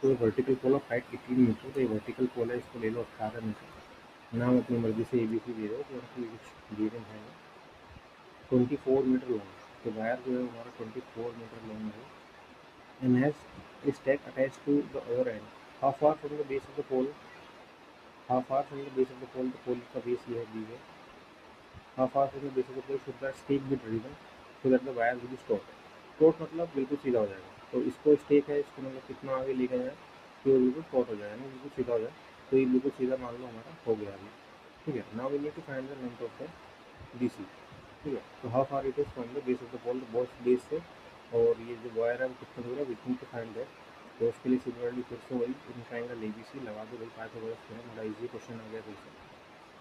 to vertical pole of height 18 metre, तो ये वर्टिकल पोल है, इसको ले लो 18 मीटर, नाम अपनी मर्जी से ABC दे दो, क्योंकि कुछ दिए नहीं है। 24 मीटर लॉन्ग, तो वायर जो है हमारा 24 मीटर लॉन्ग है, and has a stack attached to the other end. How far from the base of the pole? How far from the base of the pole? The pole का base ये है B है. How far from the base of the pole should the stake be driven so that the wire will be taut? Taut मतलब बिल्कुल सीधा हो जाएगा, तो इसको स्टेक है, इसको मतलब कितना आगे लेके जाए कि वो बिल्कुल taut हो जाए, यानी बिल्कुल सीधा हो जाए, तो ये बिल्कुल सीधा मान लो हमारा हो गया अभी। ठीक है, now we need to find the length of the BC। ठीक है, तो how far it is from the base of the pole, base से, और ये जो वायर है वो कितना दूर है, we need to find that. तो उसके लिए सिमिलरली फिर से वही इन ट्रायंगल ABC लगा दो भाई, पाइथागोरस थ्योरम, बड़ा इजी क्वेश्चन आ गया फिर से।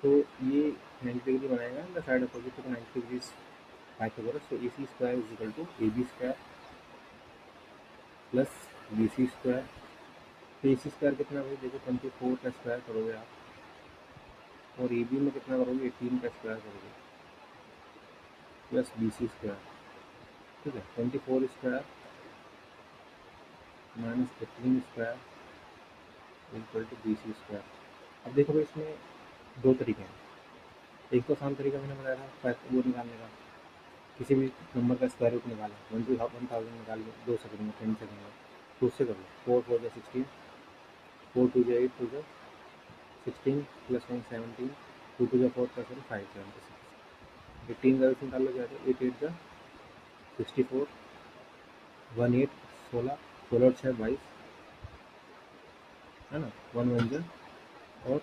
तो ये 90 डिग्री बनाएगा, the side opposite to 90 degree Pythagoras, तो AC square is equal to AB square plus BC square. तो AC स्क्वायर कितना भाई, देखो 24 का स्क्वायर करोगे आप, और AB में कितना करोगे 18 का स्क्वायर करोगे, प्लस BC स्क्वायर। ठीक है, 24 square minus 18 square equal to BC square. अब देखो भाई, इसमें दो तरीके हैं। एक तो आसान तरीका मैंने बताया था वो निकालने का, किसी भी नंबर का स्क्वायर रूट निकालें, 1000 निकाल लो 2 सेकंड में, 10 सेकंड में, तो उससे कर लो। 4 4 जा 16, 4 2 जा 8 2 जा 16 प्लस 1 17, 2 2 जा 4 प्लस 1 5 7 6, 18 का निकाल लो जाए तो 8 8 जा 64, 1 8 16, 16 और 6 22, है ना, 1 1 जा और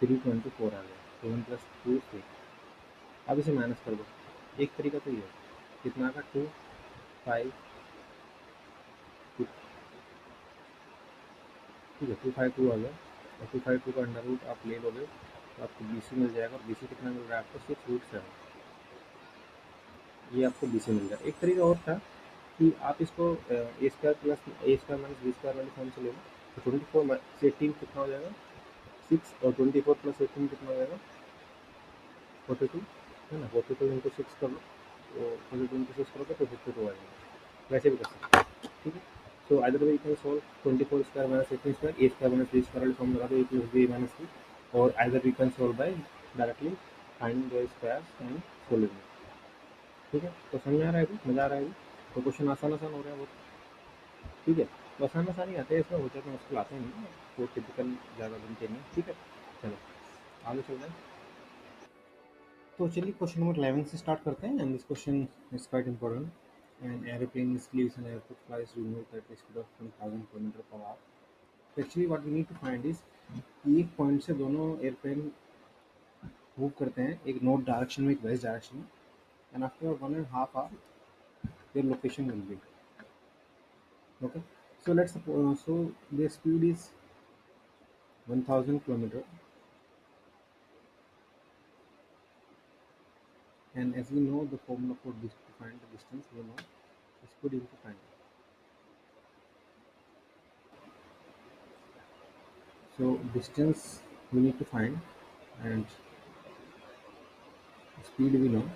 324 आ गया, 7 प्लस 2 6। अब इसे माइनस कर दो। एक तरीका तो ये है, कितना का 2 5, ठीक है, 252 आ गया, और 252 का अंडर रूट आप ले लोगे तो आपको BC मिल जाएगा, और BC कितना मिल रहा है आपको, 6 रूट 7, ये आपको BC मिल जाएगा। एक तरीका और था कि आप इसको ए स्क्वायर प्लस ए स्क्वायर माइनस बी स्क्वायर वाली फॉर्म से ले लो, तो 24 से 18 कितना हो जाएगा 6, और 24 प्लस 18 कितना हो जाएगा 42, है ना, 42 इंटू 6 कर लो, तो 42 इंटू 6 करोगे तो 52 आ जाएगा। वैसे भी कर सकते हैं, ठीक है। So either way you can solve 24 square minus 18 square, a square minus b square वाली फॉर्म लगा दो, a plus b minus c, और either we can solve by directly finding the squares and solving it, ठीक है। तो समझ आ रहा है अभी, मज़ा आ रहा है अभी, तो क्वेश्चन आसान आसान हो रहा है बहुत, ठीक है। तो आसान आसान ही आते हैं इसमें, होते तो मुश्किल आते नहीं है, वो टिपिकल ज़्यादा बनते नहीं, ठीक है। चलो आगे चल रहे हैं। तो चलिए क्वेश्चन नंबर 11 से स्टार्ट करते हैं, and this question is quite important. An aeroplane leaves an airport flies to New York at a speed of 1000 km/h. Actually what we need to find is एक पॉइंट से दोनों airplane move करते हैं, एक north direction में, एक west direction में, and after 1.5 hour their location will be okay. So let's suppose, so their speed is 1000 kilometer, and as we know the formula for this to find the distance, we know speed into time. So distance we need to find, and speed we know.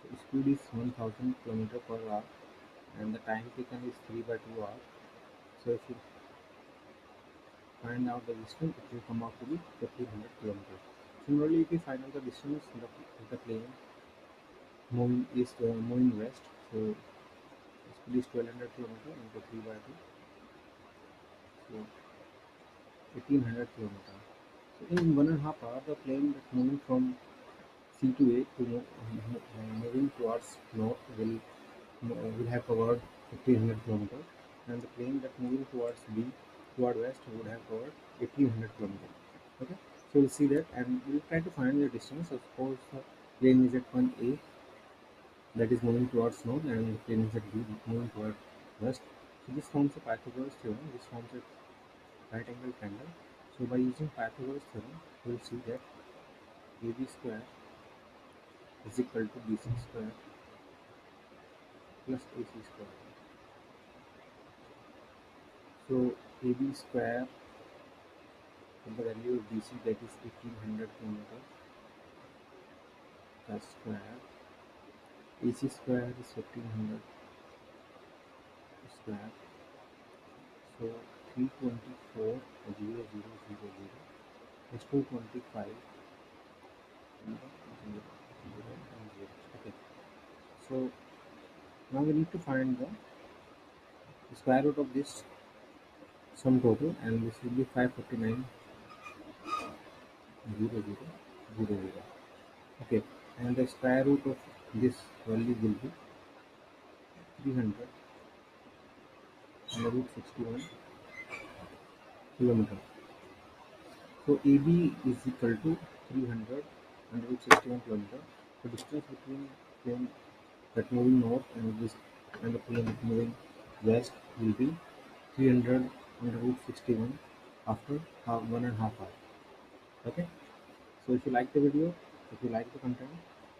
So speed is 1000 kilometer per hour, and the time taken is 3/2 hours. So if you find out the distance, it will come out to be 1500 kilometers. Similarly, if you find out the distance of the plane moving east, moving west, so speed is 1200 kilometer into 3/2, so 1800 kilometer. So in 1.5 hour, the plane that's moving from C to A to moving towards north will have covered 1500 kilometers, and the plane that moving towards B toward west would have covered 1800 kilometers. Okay, so we'll see that, and we'll try to find the distance. So suppose the plane is at point A that is moving towards north, and the plane is at B moving towards west. So this forms a Pythagoras theorem. This forms a right angle triangle. So by using Pythagoras theorem, we'll see that AB square is equal to BC square plus AC square. So AB square, the value of BC, that is 1800 kilometers, plus square. AC square is 1500 square. So 324 0 0 0 0 is 225 0 0 0 and 0. Okay. So now we need to find the square root of this sum total, and this will be 549 0 0 0 0. Okay, and the square root of this value will be 300 under root 61 kilometer. So AB is equal to 300 under root 61 kilometer. The distance between plane that moving north and this and the plane that moving west will be 300 under root 61 after 1.5 hour. Okay. So if you like the video, if you like the content,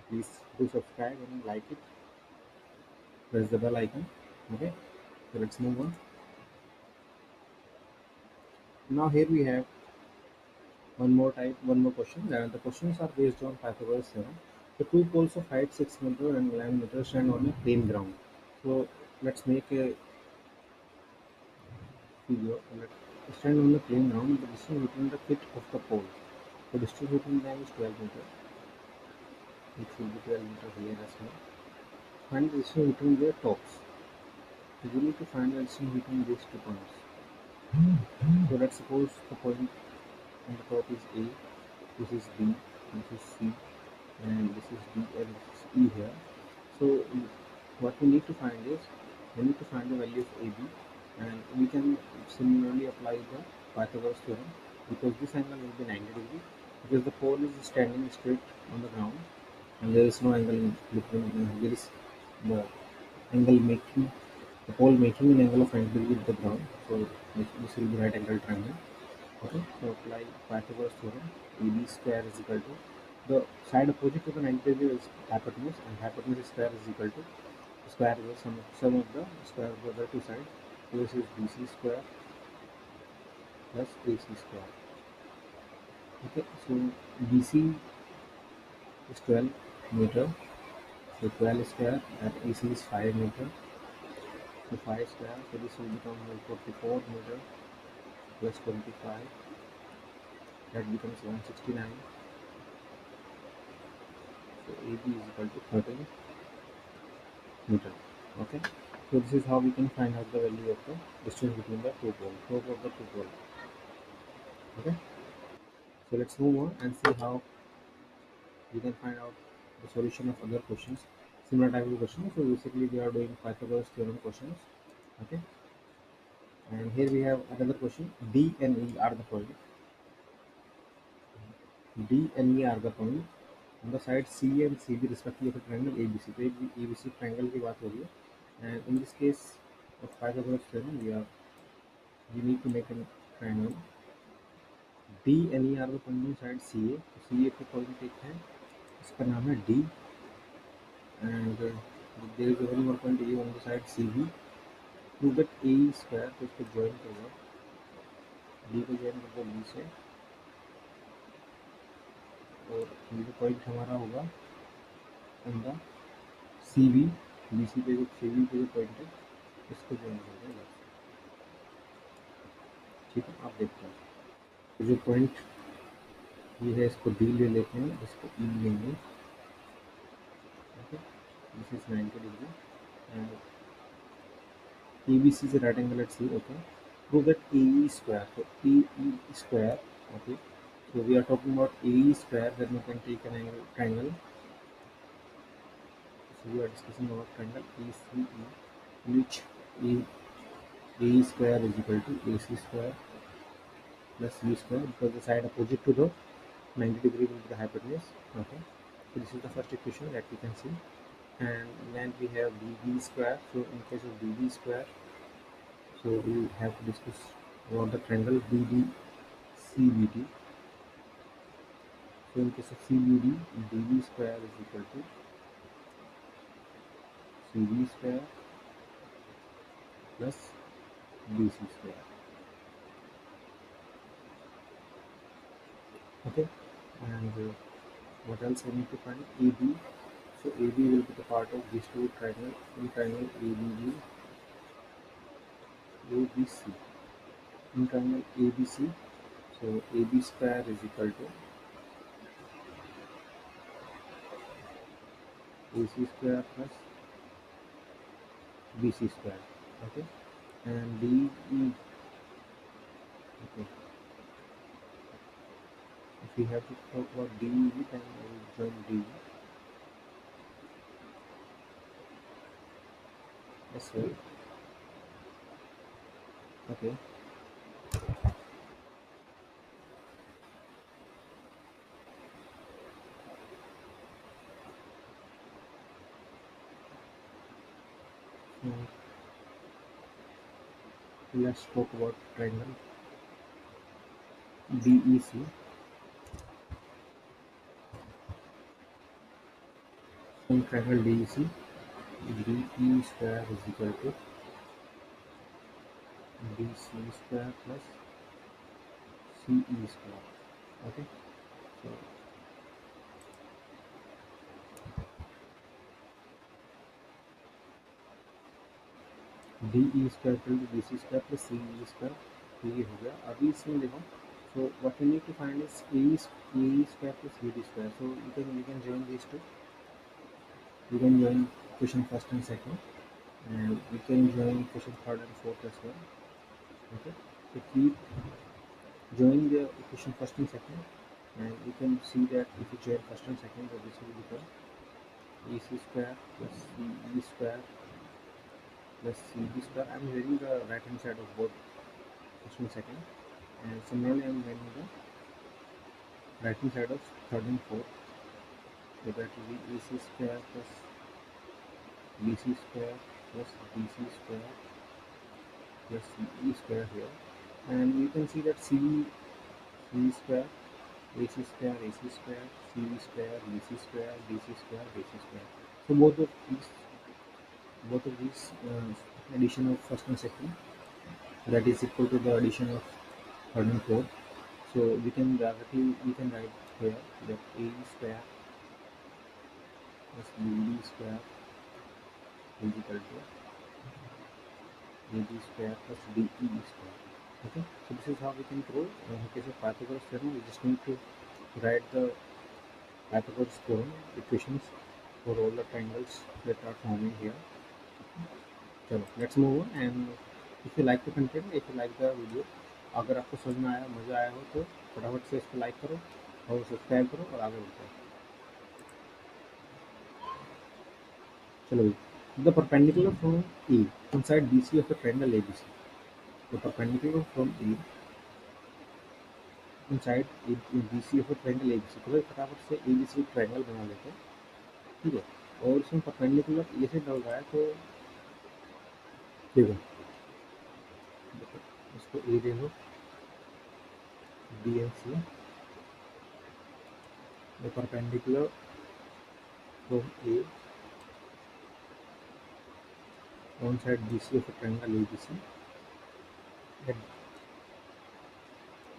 please do subscribe and like it. Press the bell icon. Okay. So let's move on. Now here we have one more question, and the questions are based on Pythagoras theorem. The two poles of height 6 meter and 11 meter stand on a plain ground. So let's make a figure. Let's stand on the plain ground. The distance between the pit of the pole. The distance between them is 12 meter. It should be 12 meter here as well. Find the distance between their tops. So we need to find the distance between these two points. So let's suppose the point on the top is A, this is B, this is C, and this is D, and this is E here. So what we need to find is, we need to find the value of AB, and we can similarly apply the Pythagoras theorem, because this angle will be 90 degree, because the pole is standing straight on the ground and there is no angle in between. There is the angle making, the pole making an angle of 90 degree with the ground, so this will be right angle triangle. Okay, so apply Pythagoras theorem. AB square is equal to, the side opposite to the 90 degree is hypotenuse, and hypotenuse square is equal to square root sum of the square of the other two sides. So this is BC square plus AC square. Okay, so BC is 12 meter, so 12 square, and AC is 5 meter, so 5 square, so this will become 44 meter plus 25, that becomes 169. So AB is equal to 13 meter. Okay, so this is how we can find out the value of the distance between the two poles, top of the two poles. Okay, so let's move on and see how we can find out the solution of other questions, similar type of questions. So basically we are doing Pythagoras theorem questions. Okay, and here we have another question. D and E are the point. D and E are the point on the side C and CB respectively of a triangle ABC. तो ABC triangle की बात हो रही है, and in this case of Pythagoras theorem we need to make a triangle. D and E are the point on side CA. तो CA पे point एक है, इसका नाम है D, and there is one more point A on the side CB. Prove that A square, तो इसको join करो, D को join कर दो B से, और ये जो point हमारा होगा on the CB, BC पे जो CB पे जो point है इसको join कर देंगे. ठीक है, आप देखते हैं तो जो point ये है इसको D ले लेते हैं, इसको E लेंगे. Okay, this is 90 degree and ABC is a right angle at C. Okay, prove that AE square. So AE square. Okay, so we are talking about AE square. Then we can take an angle triangle. So we are discussing about triangle ACE, which AE square is equal to AC square plus U square, because the side opposite to the 90 degree will be the hypotenuse. Okay, so this is the first equation that we can see. And then we have DB square. So in case of DB square, so we have to discuss about the triangle BDCBD. So in case of CBD, DB square is equal to CB square plus BC square. Okay, and what else we need to find? AB. So AB will be the part of these two triangle, in triangle ABB, ABC. In triangle ABC, so AB square is equal to AC square plus BC square. Okay, and DE. Okay, if we have to talk about DE, then we will join DE. Yes, sir. Okay. So let's talk about triangle DEC. In triangle DEC, DE square is equal to BC square plus CE square. Okay, so DE square equal to BC square plus CE square. तो ये हो गया. अभी इसमें देखो, so what we need to find is AE square plus BD square. So you can join these two. We can join question first and second, and we can join question third and fourth as well. Okay, so keep join the equation first and second, and you can see that if you join first and second, so this will become ac square plus ce square plus cb square. I am varying the right hand side of both first and second, and similarly I am varying the right hand side of third and fourth, so that will be ac square plus bc square plus dc square plus ce square here, and you can see that ce square AC square, AC square, CV square, DC square, DC square, DC square. So both of these addition of first and second, that is equal to the addition of third and fourth. So we can write here that A square plus BD square is equal to AB square plus DE square. Okay, so this is how we can prove. In case of Pythagoras theorem, we just need to write the Pythagoras theorem equations for all the triangles that are forming here. चलो let's move on and if you like the content, if you like the video, अगर आपको समझ में आया, मज़ा आया हो, तो फटाफट से इसको लाइक करो और सब्सक्राइब करो और आगे बढ़ते हैं। चलो भाई, the perpendicular from A inside B C of the triangle A B C, the perpendicular from A inside B C of the triangle A B C. तो भाई फटाफट से ए बी सी ट्रायंगल बना लेते हैं, ठीक है। और इसमें परपेंडिकुलर ए से डल रहा है, तो देखो इसको ए ले लो, B and C, the perpendicular from A on side BC of a triangle ABC at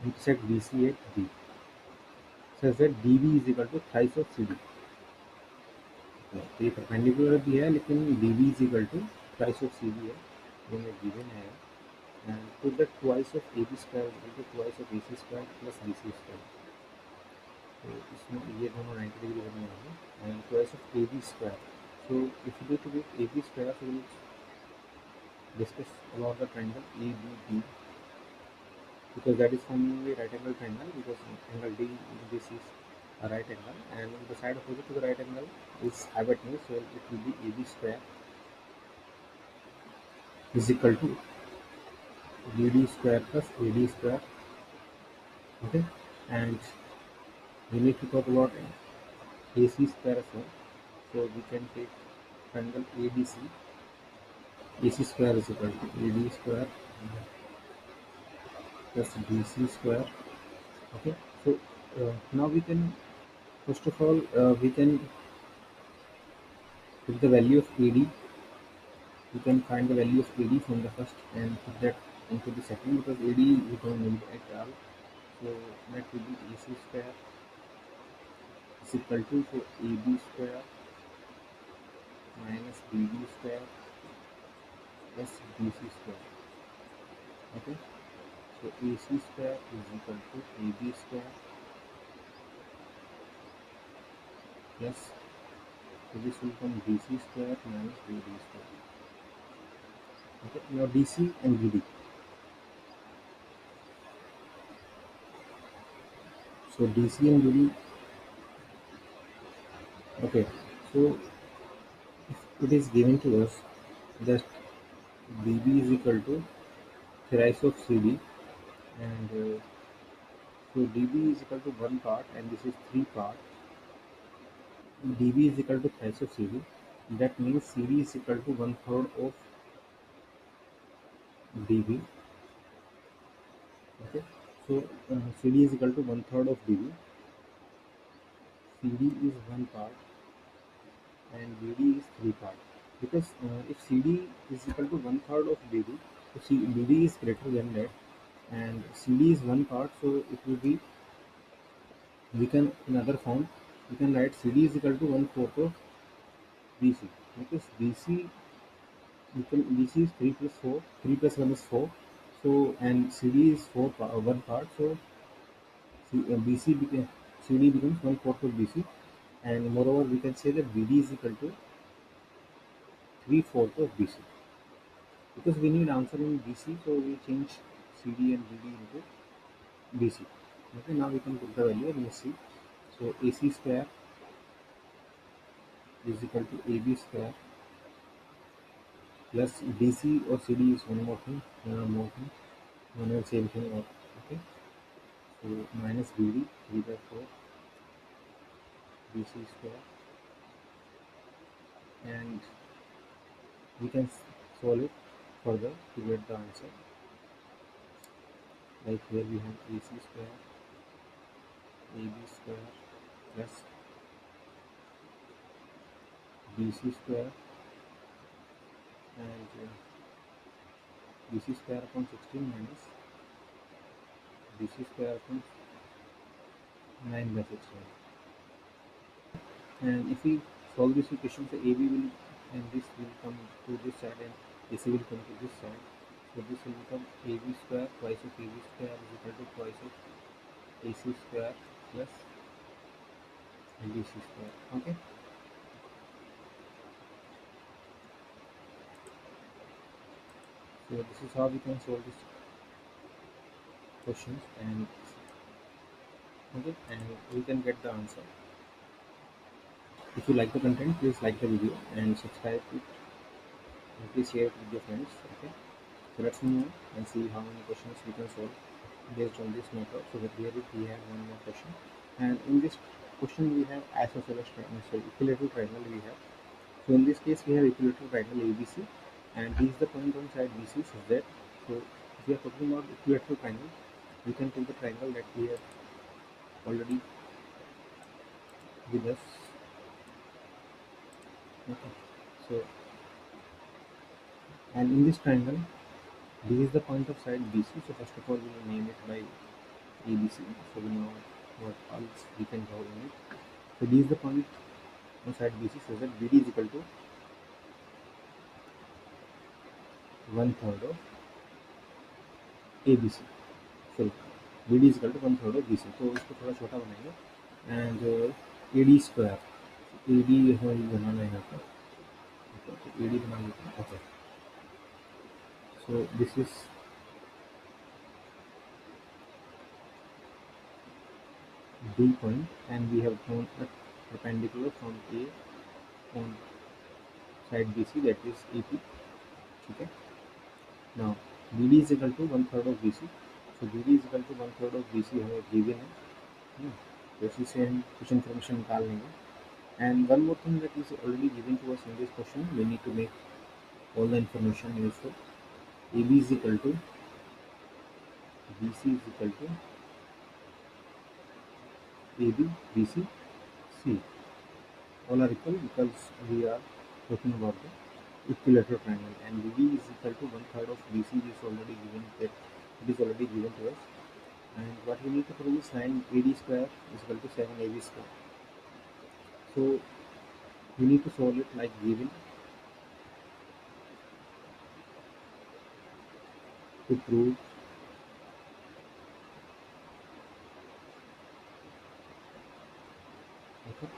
intersect BC at D, such that DB is equal to thrice of CD। तो ये परपेंडिकुलर भी है, लेकिन DB is equal to thrice of CD है, ये मैं given है। And to the twice of AB square equal to twice of AC square plus BC square. तो इसमें ये दोनों 90 डिग्री बने हुए हैं, and twice of AB square. So if you do with AB square, so we'll discuss about the triangle ABD, because that is forming a right angle triangle, because angle D in this is a right angle, and the side opposite to the right angle is hypotenuse, so it will be AB square is equal to BD square plus AD square। Okay, and we need to talk about AC square as well, so we can take triangle ABC, AC square is equal to AD square plus BC square। Okay, so now we can, first of all, we can put the value of AD, we can find the value of AD from the first and put that into the second, because AD we don't need at all, so that will be AC square is equal to, so AB square minus BD square plus BC square। Okay, so AC square is equal to AB square plus, so this will become DC square minus BD square। Okay, now DC and BD, so DC and BD, okay, so if it is given to us that BB is equal to thrice of CD, and so DB is equal to one part and this is three part, DB is equal to thrice of CD, that means CD is equal to one third of DB। Okay, so CD is equal to one third of DB, CD is one part and BD is three part, because if CD is equal to one third of DB, so BD is greater than that, and CD is one part, so it will be, we can, in other form we can write CD is equal to one fourth of BC, because BC, you can, BC is 3 plus 4, 3 plus 1 is 4, so, and CD is one part, so CD becomes one fourth of BC, and moreover we can say that BD is equal to 3/4 of BC. Because we need answer in BC, so we change CD and BD into BC. Okay, now we can put the value and see. So AC square is equal to AB square plus BC or CD is one more thing, one and same thing. Okay, so minus BD 3/4 BC square, and we can solve it further to get the answer. Like here we have AC square, AB square plus BC square, and BC square upon 16 minus BC square upon 9/16. And if we solve this equation, so AB will and this will come to this side and AC will come to this side. So this will become AB square twice of AB square is equal to twice of AC square plus BC square. Okay. So this is how we can solve this questions, and okay, and we can get the answer. If you like the content, please like the video and subscribe to it, and please share it with your friends. Okay. So let's move on and see how many questions we can solve based on this method. So that here we have one more question, and in this question we have isosceles triangle, sorry, equilateral triangle we have. So in this case we have equilateral triangle ABC, and this is the point on side BC such that, so if we are talking about equilateral triangle, we can take the triangle that we have already with us. Okay. So, and in this triangle, this is the point of side BC. So first of all, we will name it by ABC. So we know what else we can draw in it. So this is the point on side BC, so that BD is equal to 1/3 of ABC. Sorry, BD is equal to 1/3 of BC. तो इसको थोड़ा छोटा बनाएंगे, and AD square, AD हमें बनाना है यहाँ पर. Okay, तो AD बना लेते हैं. Okay. So this is D point, and we have drawn a perpendicular from A on side BC, that is AP. Okay. Now BD is equal to 1/3 of BC. So BD is equal to 1/3 of BC हमें given है. तो इसी से हम कुछ information निकाल लेंगे. And one more thing that is already given to us in this question, we need to make all the information useful. AB is equal to BC is equal to AB, BC, C. All are equal because we are talking about the equilateral triangle, and BD is equal to 1/3 of BC is already given, that it is already given to us. And what we need to prove is 9AD square is equal to 7AB square. So we need to solve it like given to prove okay.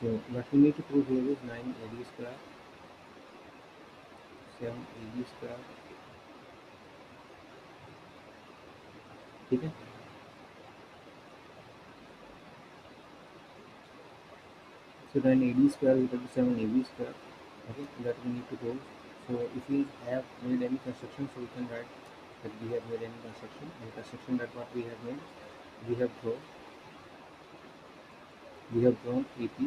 So what we need to prove here is 9AD square, 7AB square. ठीक है. So 9AD square is equal to 7AB square. Okay, that we need to prove. So if we have made any construction, so we can write that we have made any construction. And construction that what we have made, we have drawn AP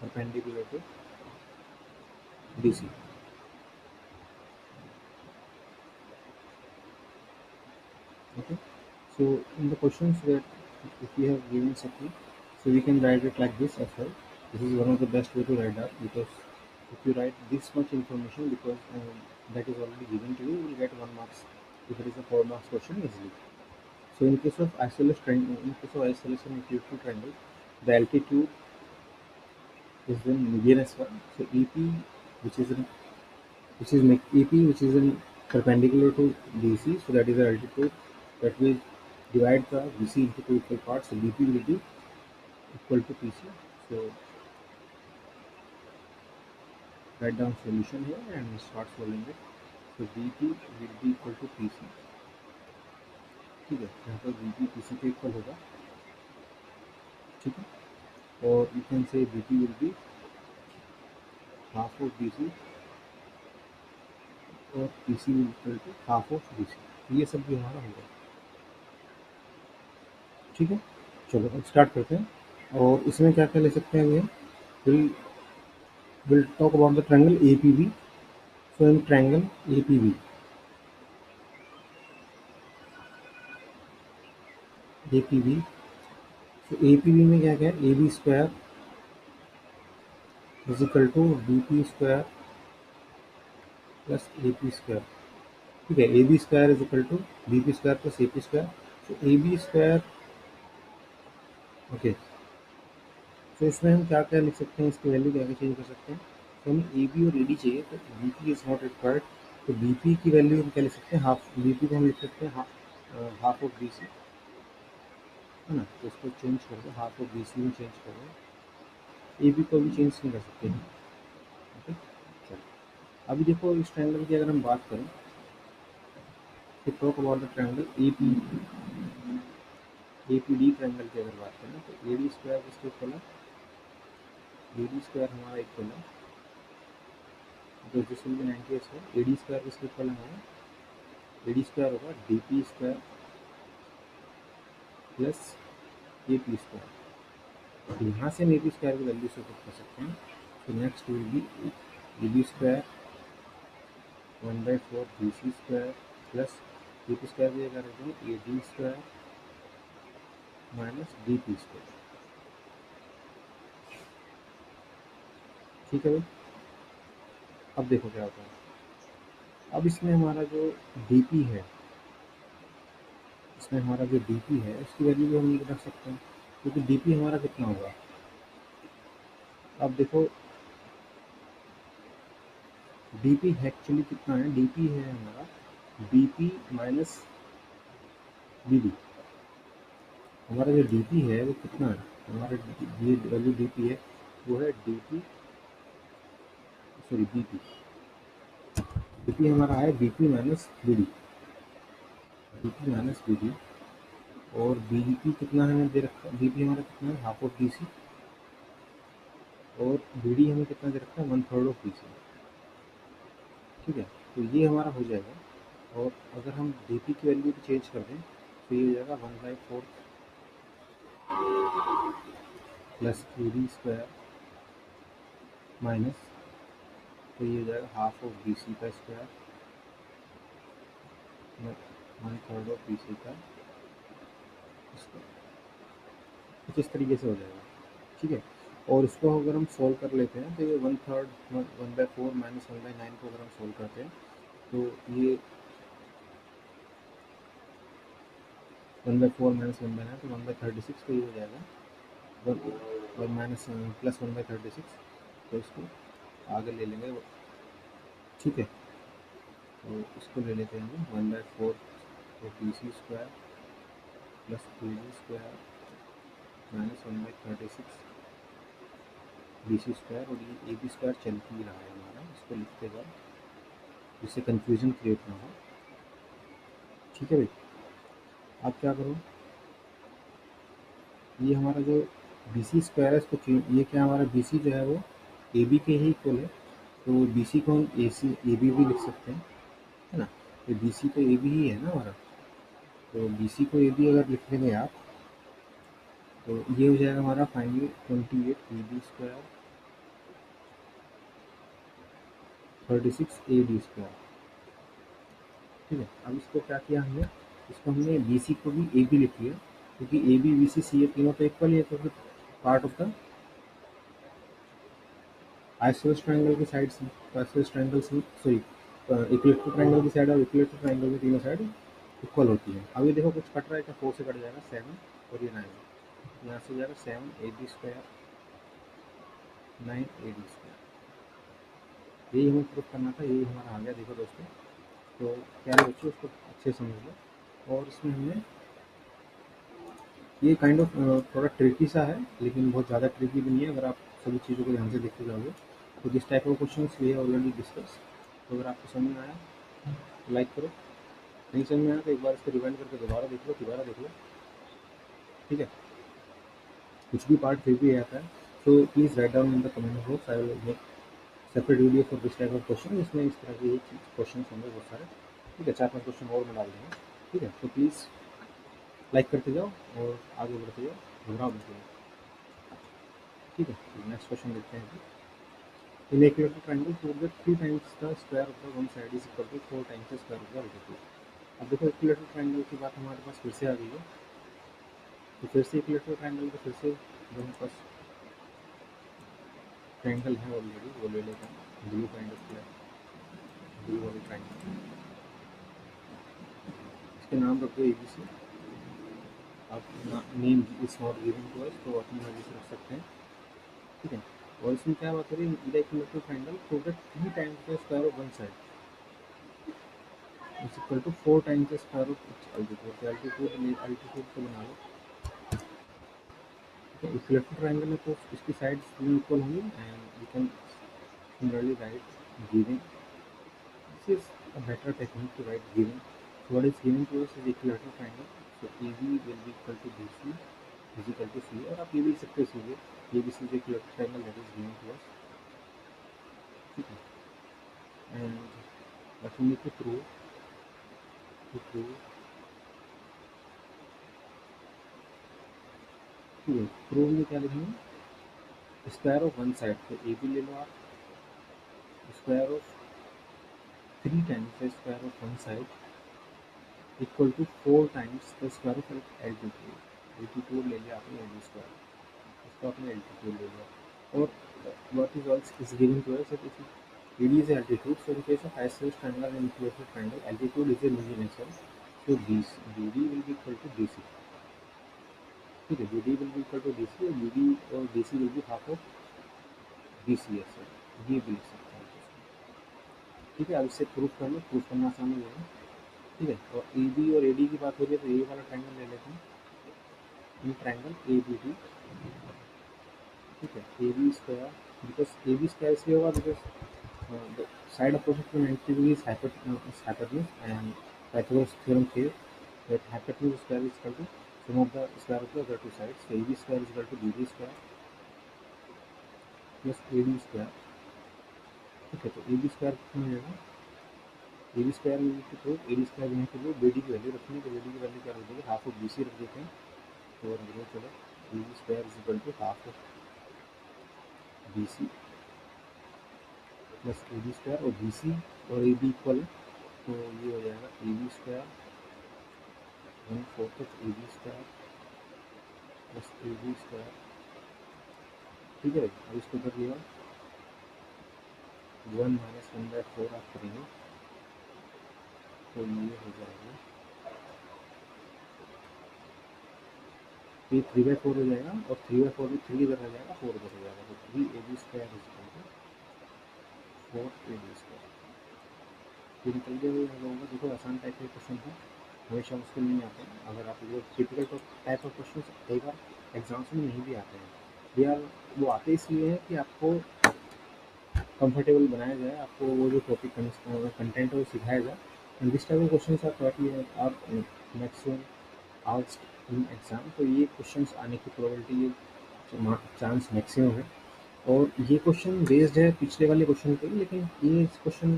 perpendicular to BC. Okay. So in the questions that if we have given something, so we can write it like this as well. This is one of the best way to write that, because if you write this much information, because that is already given to you, you will get 1 marks if it is a 4 marks question easily. So in case of isosceles triangle, in case of isosceles and equilateral triangle, the altitude is in median as well. So EP, which is in AP, which is in perpendicular to BC, so that is the altitude that will divide the BC into two equal parts. So BP will be equal to PC. So write down solution here and start solving it. So VP will be equal to PC. ठीक है, यहाँ पर VP PC के equal होगा, ठीक है, और you can say VP will be half of BC और PC will equal to half of BC. ये सब भी हमारा होगा, ठीक है। चलो अब स्टार्ट करते हैं, और इसमें क्या क्या ले सकते हैं भैया, we'll talk about the triangle APB. So in triangle APB, so APB में क्या क्या है, AB square is equal to BP square plus AP square, ठीक है। AB square is equal to BP square plus AP square. तो AB square, okay, तो इसमें हम क्या क्या लिख सकते हैं, इसकी वैल्यू क्या क्या चेंज कर सकते हैं। तो हमें AB और AD चाहिए, तो BP इज नॉट रिक्वायर्ड, तो BP की वैल्यू हम क्या लिख सकते हैं, हाफ, BP को हम लिख सकते हैं हाफ ऑफ BC, है ना। तो इसको चेंज कर दो, हाफ ऑफ BC में चेंज कर दो, AB को भी चेंज नहीं कर सकते हैं, ओके। चलो अभी देखो इस ट्रायंगल की अगर हम बात करें, तो talk about the triangle APD triangle की अगर बात करें, तो AD स्क्वायर किसके इक्वल है, AD स्क्वायर हमारा इक्वल है, तो this will B 90 square. AD square किसके इक्वल है हमारा, AD स्क्वायर होगा DP square plus AP square. यहाँ से हम AP स्क्वायर की वैल्यू से पुट कर सकते हैं। तो next will be AB square 1/4 BC square plus AP square की जगह रख देंगे AD square minus DP square, ठीक है भाई। अब देखो क्या होता है, अब इसमें हमारा जो DP है, इसमें हमारा जो DP है उसकी वैल्यू भी हम रख सकते हैं, क्योंकि DP हमारा कितना होगा, अब देखो DP एक्चुअली कितना है, DP है हमारा BP माइनस BD। हमारा जो DP है वो कितना है, हमारा ये वैल्यू DP है वो है DP, सॉरी BP, BP हमारा है BP minus BD, BP minus BD, और BP कितना हमें दे रखा है, BP हमारा कितना है हाफ ऑफ BC, और BD हमें कितना दे रखा है 1/3 ऑफ BC, ठीक है। तो ये हमारा हो जाएगा, और अगर हम DP की वैल्यू भी चेंज कर दें तो ये हो जाएगा 1/4 प्लस AD स्क्वायर माइनस, तो ये हो जाएगा हाफ ऑफ BC का स्क्वायर 1/3 ऑफ BC का स्क्वायर, कुछ इस तरीके से हो जाएगा, ठीक है। और इसको अगर हम सोल्व कर लेते हैं तो ये 1/3 1/4 माइनस 1/9 को अगर हम सोल्व करते हैं तो ये 1/4 माइनस 1/9 तो 1/36, तो ये हो जाएगा 1 माइनस प्लस 1/36, तो इसको आगे ले लेंगे, ठीक है। तो इसको ले लेते हैं हम 1/4 BC square plus AD square minus 1/36 BC square, और ये AB स्क्वायर चल ही रहा है हमारा, इसको लिखते बाद जिससे कंफ्यूजन क्रिएट ना हो, ठीक है भाई। अब क्या करो, ये हमारा जो BC स्क्वायर है इसको ये क्या हमारा BC जो है वो AB के ही इक्वल है, तो BC को हम AB भी लिख सकते हैं, है ना। तो BC तो AB ही है ना हमारा, तो BC को AB अगर लिख लेंगे आप, तो ये हो जाएगा हमारा finally 28 AB square 36 AD square, ठीक है। अब इसको क्या किया हमने, इसको हमने BC को भी AB लिख लिया, क्योंकि AB BC CA तीनों तो इक्वल ही है, तो फिर part of the isosceles triangle की साइड से, आइसोसेलेस ट्रायंगल से सॉरी इक्विलेटरल ट्रायंगल की साइड और इक्विलेटरल ट्रायंगल की तीनों साइड इक्वल होती है। अब ये देखो कुछ कट रहा है, क्या 4 से कट जाएगा 7 और ये 9, यहाँ से हो जाएगा 7 AB स्क्वायर 9 AD स्क्वायर, यही हमें प्रूफ करना था, यही हमारा आ गया। देखो दोस्तों, तो प्यारे बच्चों उसको अच्छे समझ लो, और इसमें हमने ये काइंड ऑफ थोड़ा ट्रिकी सा है, लेकिन बहुत ज़्यादा ट्रिकी भी नहीं है, अगर आप सभी चीज़ों को ध्यान से देखते जाओगे तो this type of questions we have already discuss. तो अगर आपको समझ में आया तो लाइक करो, नहीं समझ में आया तो एक बार इसको रिवाइंड करके दोबारा देख लो, ठीक है। कुछ भी पार्ट फिर भी आता है तो please write down in the comment box, I will make separate video for this type of question. इसमें इस तरह के क्वेश्चन होंगे बहुत सारे, ठीक है। 4-5 क्वेश्चन और मैं डाल दूँगा, ठीक है। तो प्लीज़ लाइक करते जाओ और आगे बढ़ते जाओ, घबराओ मत जाओ, ठीक है। नेक्स्ट क्वेश्चन देखते हैं। In equilateral triangle prove that 3 times the square of the one side is equal to 4 times the square of the other side. अब देखो इक्विलेटरल ट्रायंगल की बात हमारे पास फिर से आ गई है, तो फिर से इक्विलेटरल ट्रायंगल का फिर से जो हमारे पास ट्रायंगल है ऑलरेडी वो ले लेते हैं। ब्लू काइंड ऑफ ब्लू वाली ट्रायंगल, इसके नाम रख दो ABC। आप name is not given to us तो अपनी मर्जी से रख सकते हैं, ठीक है। और इसमें क्या बात करें, the equilateral triangle prove that 3 times the square of one side is equal to 4 times the square of its altitude. Altitude को बना लो, तो इक्विलेटरल ट्रायंगल है तो इसकी साइड्स दोनों इक्वल होंगी and we can similarly write giving. This is a better technique to write giving. So what is given to us is equilateral triangle. So AB will be equal to BC is equal to C, और आप ये भी लिख सकते हो सीधे ABC is equilateral triangle that is given to us, ठीक है। And what we need to prove ठीक है, प्रूव में क्या लिखेंगे, स्क्वायर ऑफ वन साइड, तो AB ले लो आप, square of 3 times the square of one side equal to 4 times the square of altitude. Altitude ले लिया आपने AB स्क्वायर, इसको आपने एल्टीट्यूड ले लिया। और what is also is given to us that if AD is altitude, so in case of isosceles triangle and equilateral triangle, altitude is a linear, so BD will be equal to BC, ठीक है। BD will be equal to BC और BD और BC will be half of BCS, ये भी लिख सकते हैं, ठीक है। अब इससे प्रूफ कर लो, प्रूफ करना आसान हो जाएगा, ठीक है। और AB और AD की बात हो रही है तो ये वाला ट्रायंगल ले लेते हैं, इन ट्रायंगल ABD, ठीक है। AB square, because AB square इसलिए होगा because the side opposite to 90 degree is hypotenuse, and Pythagoras theorem says that hypotenuse square is equal to sum of the square of the other two sides. So AB square is equal to BD square plus AD square, ठीक है। तो AB square कितना हो जाएगा, AB square में to prove AD square यहाँ के लिए BD की वैल्यू रखनी है, तो BD की वैल्यू क्या रख देंगे, हाफ ऑफ BC रख देते हैं, तो रख दो चलो AB square is equal to half of BC plus AB square, और BC और AB इक्वल, तो ये हो जाएगा AB square 1/4 of AB square plus AB square, ठीक है। अब इसको कर लिया 1 - 1/4 आप करेंगे तो ये हो जाएगा, ये 3/4 हो जाएगा, और 3/4 भी 3 इधर आ जाएगा, 4 इधर हो जाएगा, तो 3AB square is equal to 4AB square. ये निकल गया हम लोगों का। देखो आसान टाइप के क्वेश्चन है, हमेशा मुश्किल नहीं आते हैं। अगर आप लोग टिपिकल टाइप ऑफ क्वेश्चन कई बार एग्जाम्स में नहीं भी आते हैं यार, वो आते इसलिए है कि आपको कंफर्टेबल बनाया जाए, आपको वो जो टॉपिक कंटेंट है वो सिखाया जाए। And this type of question आप मैक्सिमम आस्क्ड इन एग्जाम, तो ये क्वेश्चन आने की प्रोबेबिलिटी, ये चांस मैक्सिमम है। और ये क्वेश्चन बेस्ड है पिछले वाले क्वेश्चन पे, लेकिन ये इस क्वेश्चन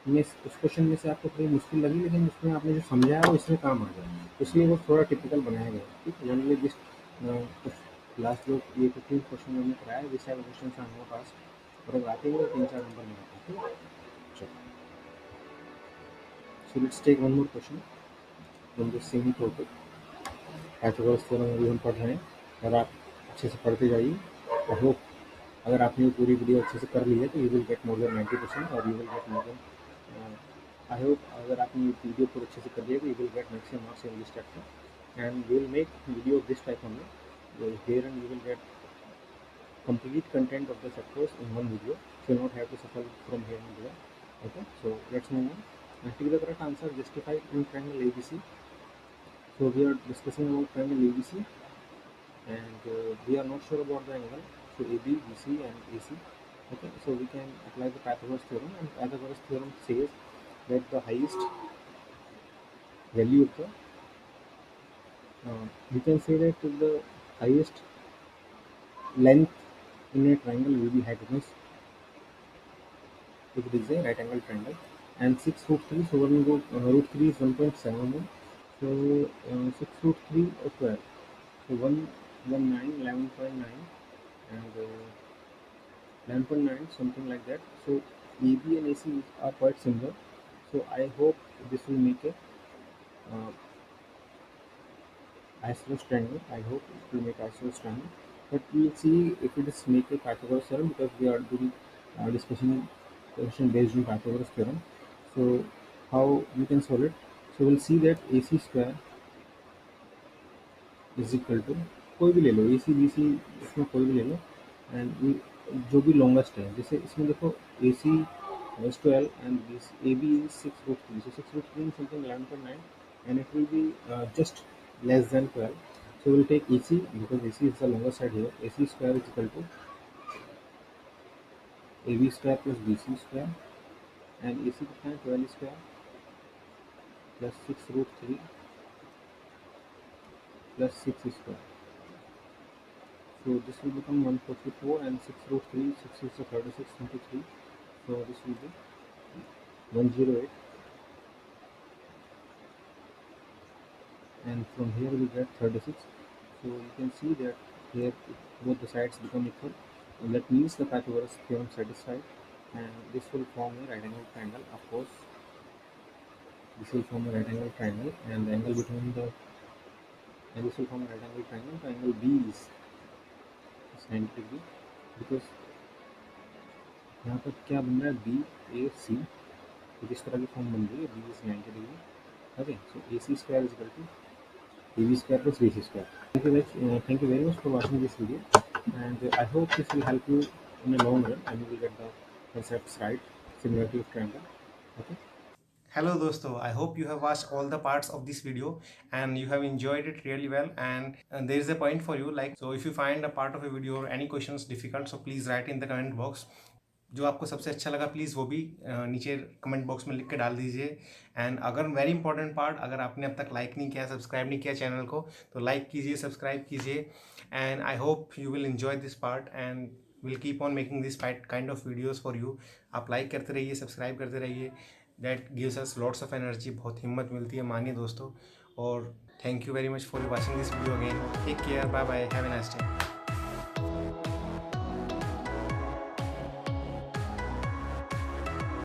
में, उस क्वेश्चन में से आपको थोड़ी मुश्किल लगी, लेकिन उसमें आपने जो समझाया वो इसमें काम आ जाए, इसलिए वो थोड़ा टिपिकल बनाया गया, ठीक है। जनरली जिस लास्ट लोग ये 15 क्वेश्चन हमने कराया, जिस टाइप क्वेश्चन से हमारे पास, और अगर आते हैं 3-4 नंबर में आते हैं, ठीक है। So let's take one more question from the same topic, Pythagoras theorem अभी हम पढ़ रहे हैं, और आप अच्छे से पढ़ते जाइए। आई होप अगर आपने पूरी वीडियो अच्छे से कर ली है तो you will get more than 90%, और you will get more than, I hope अगर आपने ये वीडियो पूरी अच्छे से कर लिया तो you will get maximum marks in this chapter, and you will make video of this type only here, and you will get complete content of the chapters in one video, so you not have to suffer from here and there, okay. So let's move on and take the correct answer justified in triangle ABC. So we are discussing about triangle ABC, and we are not sure about the angle, so AB, BC and AC. Okay, so we can apply the Pythagoras theorem, and Pythagoras theorem says that the highest value of the we can say that the highest length in a triangle will be hypotenuse if it is a right angle triangle, and 6 root 3, so root 3 is 1.71, so 6 root 3 or 12, so 119 11.9 and 11.9 something like that. So AB and AC are quite similar, so I hope this will make a isosceles triangle. I hope it will make isosceles triangle, but we will see if it is make a Pythagoras theorem, because we are doing discussion question based on Pythagoras theorem. So how you can solve it? So we'll see that AC square is equal to कोई भी ले लो, ए C B C, इसमें कोई भी ले लो, and जो भी longest है, जैसे इसमें देखो ए सी is 12 and this AB is 6 root 3, so 6 root 3 is something 11.9 and it will be just less than 12. So we'll take AC because AC is the longer side here. AC square is equal to AB square plus BC square, and AC कितना है 12 square plus 6 root 3 plus 6 square. So this will become 144, and 6 root 3, 6 is 36 into 3. So this will be 108, and from here we get 36. So you can see that here both the sides become equal. And that means the Pythagoras theorem satisfied, and this will form a right angle triangle. Of course, this will form a right angle triangle, and the angle between the and this will form a right angle triangle. The angle B is 90 degree, because यहाँ पर क्या बन रहा है, B ए सी, तो किस तरह की फॉर्म बन रही है, B is 90 degree. Okay, so A C square is equal to B square plus B C square. Thank you very much for watching this video, and I hope this will help you in the long run, and you will get the concepts right, similarity of triangle. Okay. Hello dosto, I hope you have watched all the parts of this video and you have enjoyed it really well, and there is a point for you, like, so if you find a part of a video or any questions difficult, so please write in the comment box. जो आपको सबसे अच्छा लगा please वो भी नीचे comment box में लिख के डाल दीजिए. एंड अगर वेरी इंपॉर्टेंट पार्ट, अगर आपने अब तक लाइक नहीं किया, सब्सक्राइब नहीं किया चैनल को, तो लाइक कीजिए, सब्सक्राइब कीजिए. And I hope you will enjoy this part and will keep on making this kind of videos for you. आप लाइक करते रहिए, सब्सक्राइब करते रहिए. That gives us lots of energy, बहुत हिम्मत मिलती है, मानिए दोस्तों. और thank you very much for watching this video again. Take care, bye bye, have a nice day.